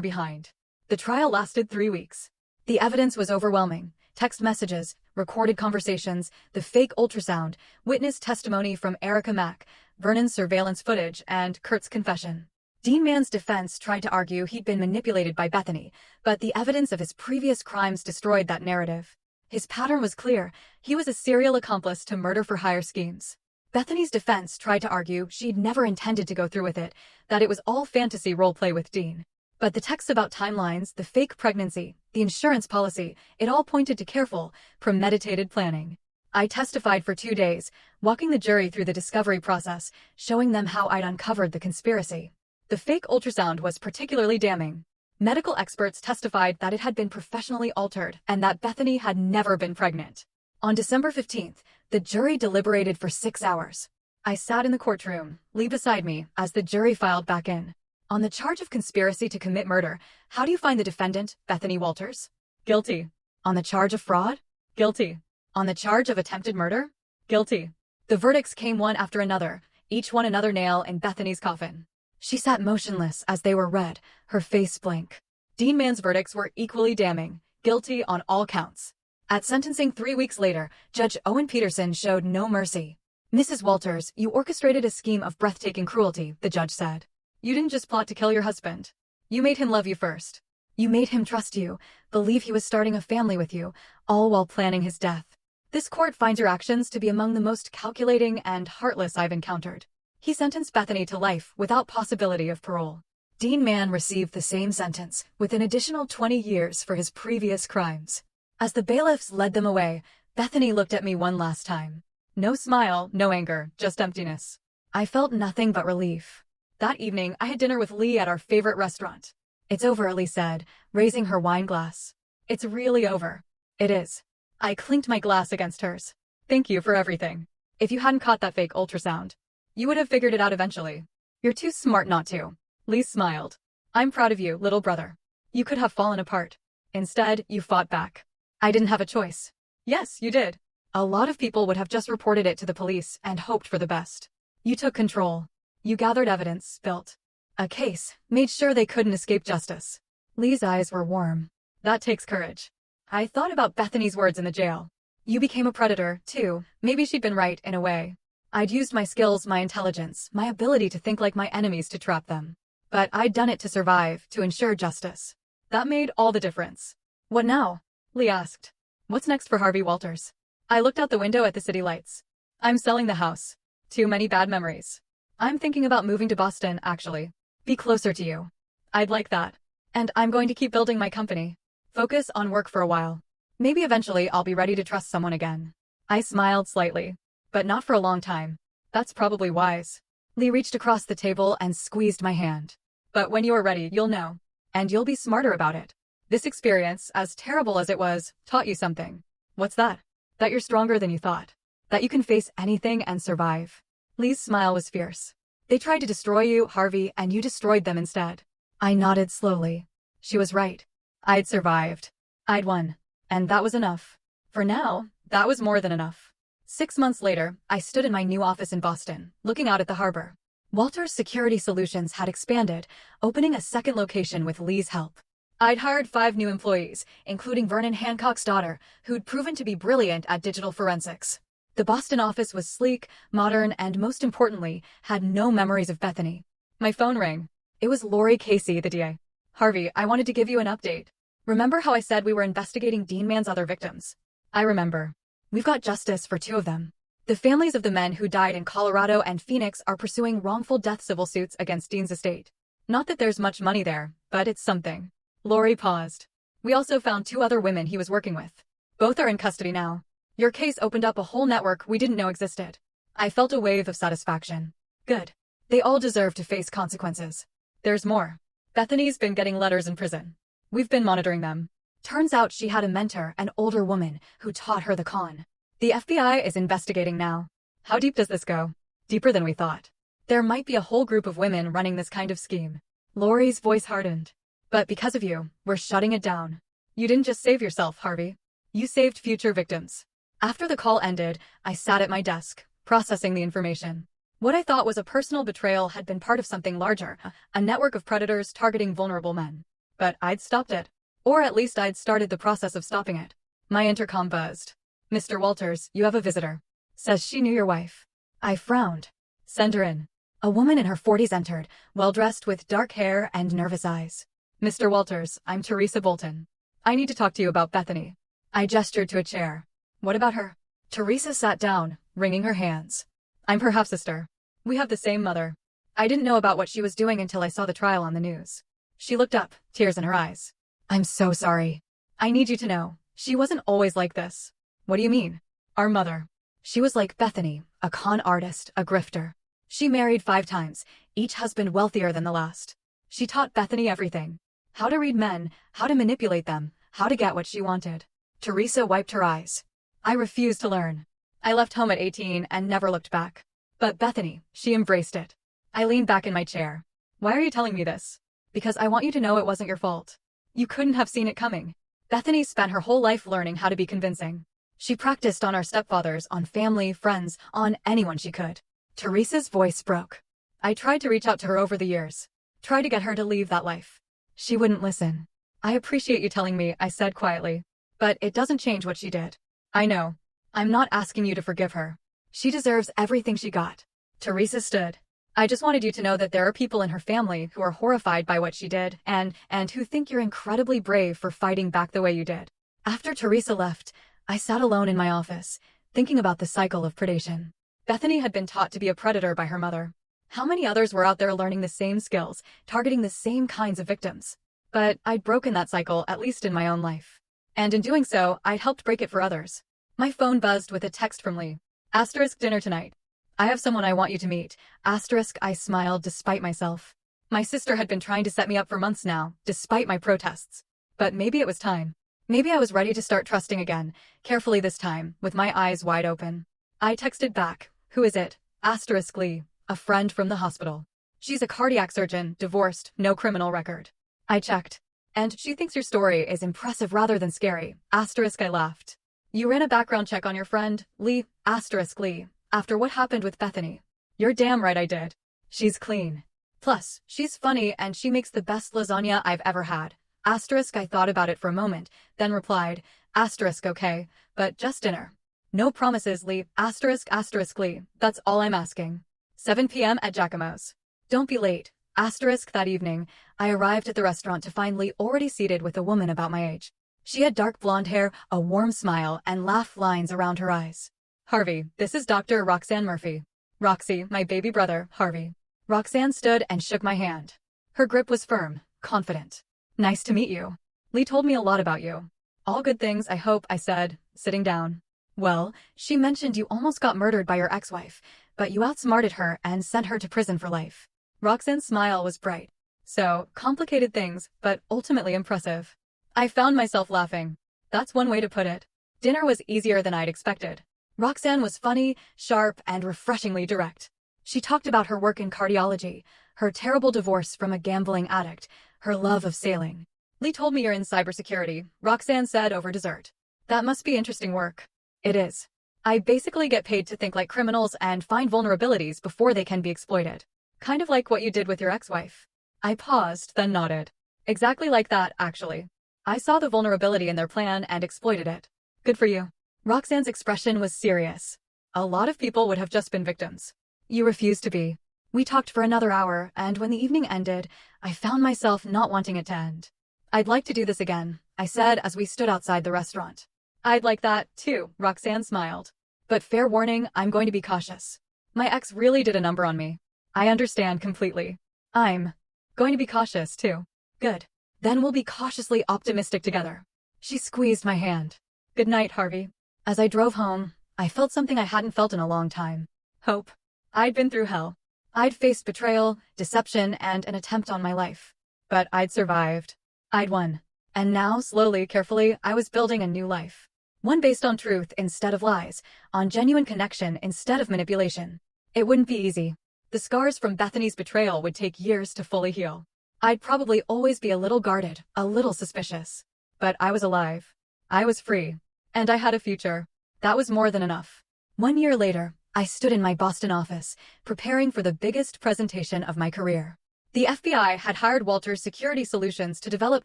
behind. The trial lasted 3 weeks. The evidence was overwhelming. Text messages, recorded conversations, the fake ultrasound, witness testimony from Erica Mack, Vernon's surveillance footage, and Kurt's confession. Dean Mann's defense tried to argue he'd been manipulated by Bethany, but the evidence of his previous crimes destroyed that narrative. His pattern was clear. He was a serial accomplice to murder-for-hire schemes. Bethany's defense tried to argue she'd never intended to go through with it, that it was all fantasy role-play with Dean. But the texts about timelines, the fake pregnancy, the insurance policy, it all pointed to careful, premeditated planning. I testified for 2 days, walking the jury through the discovery process, showing them how I'd uncovered the conspiracy. The fake ultrasound was particularly damning. Medical experts testified that it had been professionally altered and that Bethany had never been pregnant. On December 15th, the jury deliberated for 6 hours. I sat in the courtroom, Lee beside me, as the jury filed back in. On the charge of conspiracy to commit murder, how do you find the defendant, Bethany Walters? Guilty. On the charge of fraud? Guilty. On the charge of attempted murder? Guilty. The verdicts came one after another, each one another nail in Bethany's coffin. She sat motionless as they were read, her face blank. Dean Mann's verdicts were equally damning, guilty on all counts. At sentencing 3 weeks later, Judge Owen Peterson showed no mercy. Mrs. Walters, you orchestrated a scheme of breathtaking cruelty, the judge said. You didn't just plot to kill your husband. You made him love you first. You made him trust you, believe he was starting a family with you, all while planning his death. This court finds your actions to be among the most calculating and heartless I've encountered. He sentenced Bethany to life without possibility of parole. Dean Mann received the same sentence, with an additional 20 years for his previous crimes. As the bailiffs led them away, Bethany looked at me one last time. No smile, no anger, just emptiness. I felt nothing but relief. That evening, I had dinner with Lee at our favorite restaurant. It's over, Lee said, raising her wine glass. It's really over. It is. I clinked my glass against hers. Thank you for everything. If you hadn't caught that fake ultrasound, you would have figured it out eventually. You're too smart not to. Lee smiled. I'm proud of you, little brother. You could have fallen apart. Instead, you fought back. I didn't have a choice. Yes, you did. A lot of people would have just reported it to the police and hoped for the best. You took control. You gathered evidence, built a case, made sure they couldn't escape justice. Lee's eyes were warm. That takes courage. I thought about Bethany's words in the jail. You became a predator, too. Maybe she'd been right, in a way. I'd used my skills, my intelligence, my ability to think like my enemies to trap them. But I'd done it to survive, to ensure justice. That made all the difference. What now? Lee asked. What's next for Harvey Walters? I looked out the window at the city lights. I'm selling the house. Too many bad memories. I'm thinking about moving to Boston, actually. Be closer to you. I'd like that. And I'm going to keep building my company. Focus on work for a while. Maybe eventually I'll be ready to trust someone again. I smiled slightly. But not for a long time. That's probably wise. Lee reached across the table and squeezed my hand. But when you are ready, you'll know. And you'll be smarter about it. This experience, as terrible as it was, taught you something. What's that? That you're stronger than you thought. That you can face anything and survive. Lee's smile was fierce. They tried to destroy you, Harvey, and you destroyed them instead. I nodded slowly. She was right. I'd survived. I'd won. And that was enough. For now, that was more than enough. 6 months later, I stood in my new office in Boston, looking out at the harbor. Walters Security Solutions had expanded, opening a second location with Lee's help. I'd hired 5 new employees, including Vernon Hancock's daughter, who'd proven to be brilliant at digital forensics. The Boston office was sleek, modern, and most importantly, had no memories of Bethany. My phone rang. It was Lori Casey, the DA. Harvey, I wanted to give you an update. Remember how I said we were investigating Dean Mann's other victims? I remember. We've got justice for 2 of them. The families of the men who died in Colorado and Phoenix are pursuing wrongful death civil suits against Dean's estate. Not that there's much money there, but it's something. Lori paused. We also found 2 other women he was working with. Both are in custody now. Your case opened up a whole network we didn't know existed. I felt a wave of satisfaction. Good. They all deserve to face consequences. There's more. Bethany's been getting letters in prison. We've been monitoring them. Turns out she had a mentor, an older woman, who taught her the con. The FBI is investigating now. How deep does this go? Deeper than we thought. There might be a whole group of women running this kind of scheme. Lori's voice hardened. But because of you, we're shutting it down. You didn't just save yourself, Harvey. You saved future victims. After the call ended, I sat at my desk, processing the information. What I thought was a personal betrayal had been part of something larger, a network of predators targeting vulnerable men. But I'd stopped it. Or at least I'd started the process of stopping it. My intercom buzzed. Mr. Walters, you have a visitor. Says she knew your wife. I frowned. Send her in. A woman in her 40s entered, well-dressed with dark hair and nervous eyes. Mr. Walters, I'm Teresa Bolton. I need to talk to you about Bethany. I gestured to a chair. What about her? Teresa sat down, wringing her hands. I'm her half-sister. We have the same mother. I didn't know about what she was doing until I saw the trial on the news. She looked up, tears in her eyes. I'm so sorry. I need you to know, she wasn't always like this. What do you mean? Our mother. She was like Bethany, a con artist, a grifter. She married 5 times, each husband wealthier than the last. She taught Bethany everything. How to read men, how to manipulate them, how to get what she wanted. Teresa wiped her eyes. I refused to learn. I left home at 18 and never looked back. But Bethany, she embraced it. I leaned back in my chair. Why are you telling me this? Because I want you to know it wasn't your fault. You couldn't have seen it coming. Bethany spent her whole life learning how to be convincing. She practiced on our stepfathers, on family, friends, on anyone she could. Teresa's voice broke. I tried to reach out to her over the years. Tried to get her to leave that life. She wouldn't listen. I appreciate you telling me, I said quietly. But it doesn't change what she did. I know. I'm not asking you to forgive her. She deserves everything she got. Teresa stood. I just wanted you to know that there are people in her family who are horrified by what she did and who think you're incredibly brave for fighting back the way you did. After Teresa left, I sat alone in my office, thinking about the cycle of predation. Bethany had been taught to be a predator by her mother. How many others were out there learning the same skills, targeting the same kinds of victims? But I'd broken that cycle, at least in my own life. And in doing so, I'd helped break it for others. My phone buzzed with a text from Lee. * dinner tonight. I have someone I want you to meet. * I smiled despite myself. My sister had been trying to set me up for months now, despite my protests. But maybe it was time. Maybe I was ready to start trusting again, carefully this time, with my eyes wide open. I texted back, who is it? * Lee, a friend from the hospital. She's a cardiac surgeon, divorced, no criminal record. I checked. And she thinks your story is impressive rather than scary. * I laughed. You ran a background check on your friend, Lee, * Lee, after what happened with Bethany. You're damn right I did. She's clean. Plus, she's funny and she makes the best lasagna I've ever had. * I thought about it for a moment, then replied, * okay, but just dinner. No promises, Lee, * Lee, that's all I'm asking. 7 p.m. at Giacomo's. Don't be late. * That evening, I arrived at the restaurant to find Lee already seated with a woman about my age. She had dark blonde hair, a warm smile, and laugh lines around her eyes. Harvey, this is Dr. Roxanne Murphy. Roxy, my baby brother, Harvey. Roxanne stood and shook my hand. Her grip was firm, confident. Nice to meet you. Lee told me a lot about you. All good things, I hope, I said, sitting down. Well, she mentioned you almost got murdered by your ex-wife, but you outsmarted her and sent her to prison for life. Roxanne's smile was bright. So, complicated things, but ultimately impressive. I found myself laughing. That's one way to put it. Dinner was easier than I'd expected. Roxanne was funny, sharp, and refreshingly direct. She talked about her work in cardiology, her terrible divorce from a gambling addict, her love of sailing. Lee told me you're in cybersecurity, Roxanne said over dessert. That must be interesting work. It is. I basically get paid to think like criminals and find vulnerabilities before they can be exploited. Kind of like what you did with your ex-wife. I paused, then nodded. Exactly like that, actually. I saw the vulnerability in their plan and exploited it. Good for you. Roxanne's expression was serious. A lot of people would have just been victims. You refused to be. We talked for another hour, and when the evening ended, I found myself not wanting it to end. I'd like to do this again, I said as we stood outside the restaurant. I'd like that, too, Roxanne smiled. But fair warning, I'm going to be cautious. My ex really did a number on me. I understand completely. I'm going to be cautious, too. Good. Then we'll be cautiously optimistic together. She squeezed my hand. Good night, Harvey. As I drove home, I felt something I hadn't felt in a long time. Hope. I'd been through hell. I'd faced betrayal, deception, and an attempt on my life. But I'd survived. I'd won. And now, slowly, carefully, I was building a new life. One based on truth instead of lies, on genuine connection instead of manipulation. It wouldn't be easy. The scars from Bethany's betrayal would take years to fully heal. I'd probably always be a little guarded, a little suspicious. But I was alive. I was free. And I had a future. That was more than enough. 1 year later, I stood in my Boston office, preparing for the biggest presentation of my career. The FBI had hired Walters Security Solutions to develop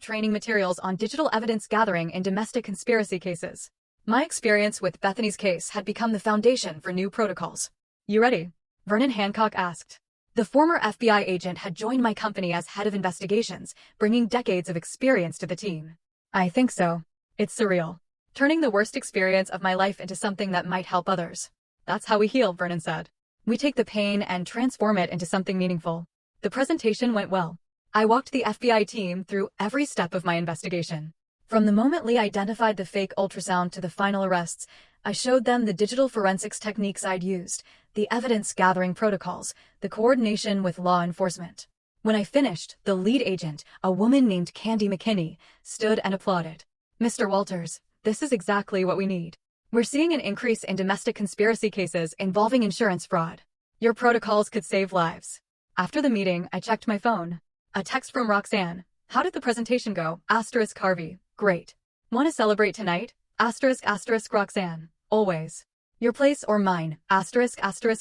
training materials on digital evidence gathering in domestic conspiracy cases. My experience with Bethany's case had become the foundation for new protocols. You ready? Vernon Hancock asked. The former FBI agent had joined my company as head of investigations, bringing decades of experience to the team. I think so. It's surreal. Turning the worst experience of my life into something that might help others. That's how we heal, Vernon said. We take the pain and transform it into something meaningful. The presentation went well. I walked the FBI team through every step of my investigation. From the moment Lee identified the fake ultrasound to the final arrests, I showed them the digital forensics techniques I'd used, the evidence-gathering protocols, the coordination with law enforcement. When I finished, the lead agent, a woman named Candy McKinney, stood and applauded. Mr. Walters, this is exactly what we need. We're seeing an increase in domestic conspiracy cases involving insurance fraud. Your protocols could save lives. After the meeting, I checked my phone. A text from Roxanne. How did the presentation go? Asterisk Harvey. Great. Want to celebrate tonight? Asterisk Roxanne. Always. Your place or mine? Asterisk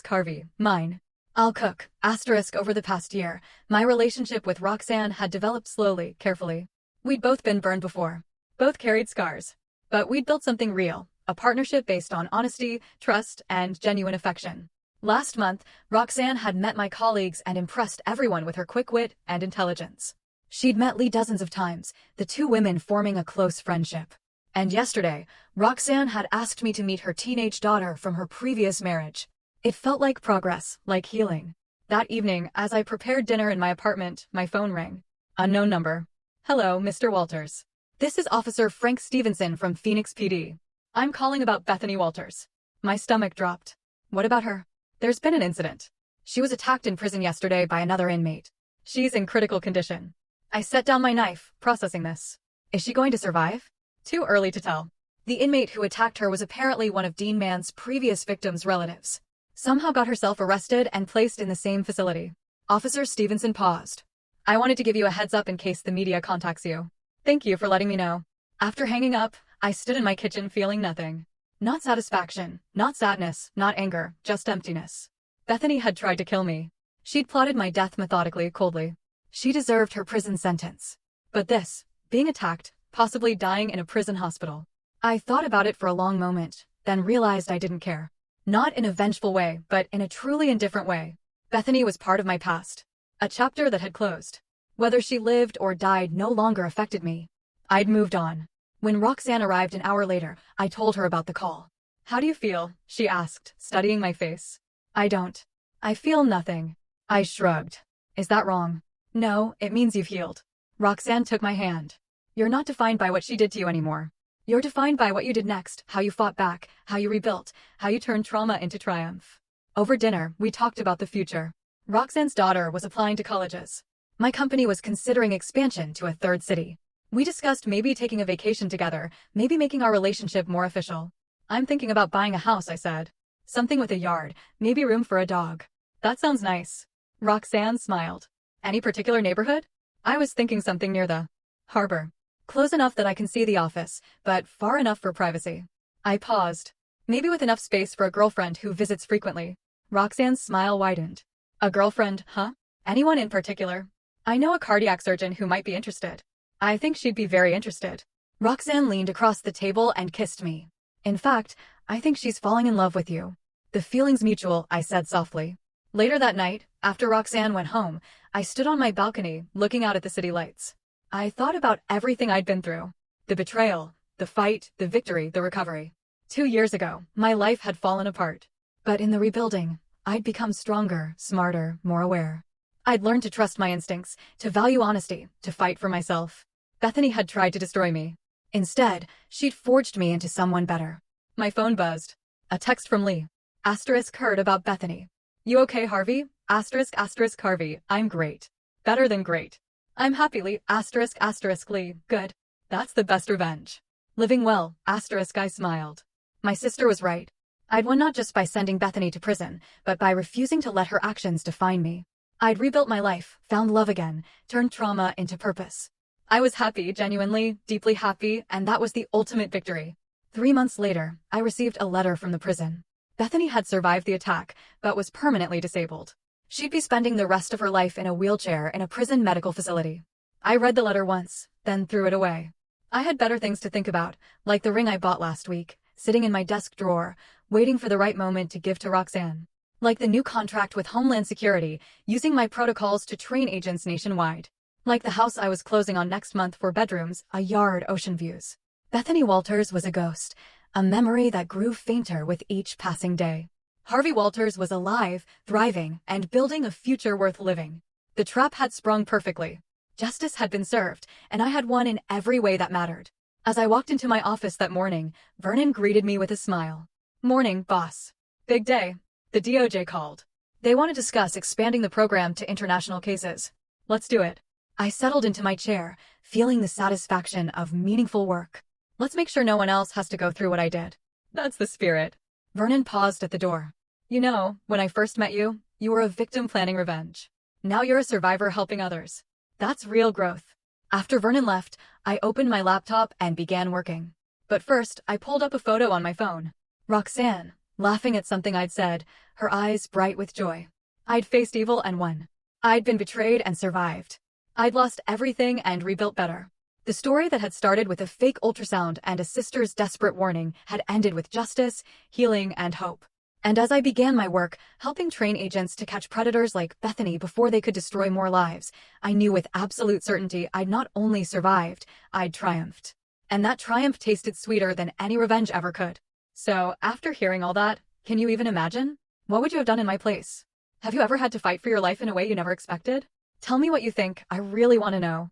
Harvey. Mine. I'll cook. Asterisk over the past year, my relationship with Roxanne had developed slowly, carefully. We'd both been burned before. Both carried scars. But we'd built something real, a partnership based on honesty, trust, and genuine affection. Last month, Roxanne had met my colleagues and impressed everyone with her quick wit and intelligence. She'd met Lee dozens of times, the two women forming a close friendship. And yesterday, Roxanne had asked me to meet her teenage daughter from her previous marriage. It felt like progress, like healing. That evening, as I prepared dinner in my apartment, my phone rang. Unknown number. Hello, Mr. Walters. This is Officer Frank Stevenson from Phoenix PD. I'm calling about Bethany Walters. My stomach dropped. What about her? There's been an incident. She was attacked in prison yesterday by another inmate. She's in critical condition. I set down my knife, processing this. Is she going to survive? Too early to tell. The inmate who attacked her was apparently one of Dean Mann's previous victims' relatives. Somehow got herself arrested and placed in the same facility. Officer Stevenson paused. I wanted to give you a heads up in case the media contacts you. Thank you for letting me know. After hanging up, I stood in my kitchen feeling nothing. Not satisfaction, not sadness, not anger, just emptiness. Bethany had tried to kill me. She'd plotted my death methodically, coldly. She deserved her prison sentence. But this, being attacked, possibly dying in a prison hospital. I thought about it for a long moment, then realized I didn't care. Not in a vengeful way, but in a truly indifferent way. Bethany was part of my past. A chapter that had closed. Whether she lived or died no longer affected me. I'd moved on. When Roxanne arrived an hour later, I told her about the call. How do you feel? She asked, studying my face. I don't. I feel nothing. I shrugged. Is that wrong? No, it means you've healed. Roxanne took my hand. You're not defined by what she did to you anymore. You're defined by what you did next, how you fought back, how you rebuilt, how you turned trauma into triumph. Over dinner, we talked about the future. Roxanne's daughter was applying to colleges. My company was considering expansion to a third city. We discussed maybe taking a vacation together, maybe making our relationship more official. I'm thinking about buying a house, I said. Something with a yard, maybe room for a dog. That sounds nice. Roxanne smiled. Any particular neighborhood? I was thinking something near the harbor. Close enough that I can see the office, but far enough for privacy. I paused. Maybe with enough space for a girlfriend who visits frequently. Roxanne's smile widened. A girlfriend, huh? Anyone in particular? I know a cardiac surgeon who might be interested. I think she'd be very interested. Roxanne leaned across the table and kissed me. In fact, I think she's falling in love with you. The feeling's mutual, I said softly. Later that night, after Roxanne went home, I stood on my balcony, looking out at the city lights. I thought about everything I'd been through. The betrayal, the fight, the victory, the recovery. 2 years ago, my life had fallen apart. But in the rebuilding, I'd become stronger, smarter, more aware. I'd learned to trust my instincts, to value honesty, to fight for myself. Bethany had tried to destroy me. Instead, she'd forged me into someone better. My phone buzzed. A text from Lee. Asterisk heard about Bethany. You okay, Harvey? Asterisk Harvey, I'm great. Better than great. I'm happy, Lee. Asterisk Lee, good. That's the best revenge. Living well, asterisk I smiled. My sister was right. I'd won not just by sending Bethany to prison, but by refusing to let her actions define me. I'd rebuilt my life, found love again, turned trauma into purpose. I was happy, genuinely, deeply happy, and that was the ultimate victory. 3 months later, I received a letter from the prison. Bethany had survived the attack, but was permanently disabled. She'd be spending the rest of her life in a wheelchair in a prison medical facility. I read the letter once, then threw it away. I had better things to think about, like the ring I bought last week, sitting in my desk drawer, waiting for the right moment to give to Roxanne. Like the new contract with Homeland Security, using my protocols to train agents nationwide. Like the house I was closing on next month for bedrooms, a yard, ocean views. Bethany Walters was a ghost, a memory that grew fainter with each passing day. Harvey Walters was alive, thriving, and building a future worth living. The trap had sprung perfectly. Justice had been served, and I had won in every way that mattered. As I walked into my office that morning, Vernon greeted me with a smile. Morning, boss. Big day. The DOJ called. They want to discuss expanding the program to international cases. Let's do it. I settled into my chair, feeling the satisfaction of meaningful work. Let's make sure no one else has to go through what I did. That's the spirit. Vernon paused at the door. You know, when I first met you, you were a victim planning revenge. Now you're a survivor helping others. That's real growth. After Vernon left, I opened my laptop and began working. But first, I pulled up a photo on my phone. Roxanne, laughing at something I'd said, her eyes bright with joy. I'd faced evil and won. I'd been betrayed and survived. I'd lost everything and rebuilt better. The story that had started with a fake ultrasound and a sister's desperate warning had ended with justice, healing, and hope. And as I began my work, helping train agents to catch predators like Bethany before they could destroy more lives, I knew with absolute certainty I'd not only survived, I'd triumphed. And that triumph tasted sweeter than any revenge ever could. So, after hearing all that, can you even imagine? What would you have done in my place? Have you ever had to fight for your life in a way you never expected? Tell me what you think, I really want to know.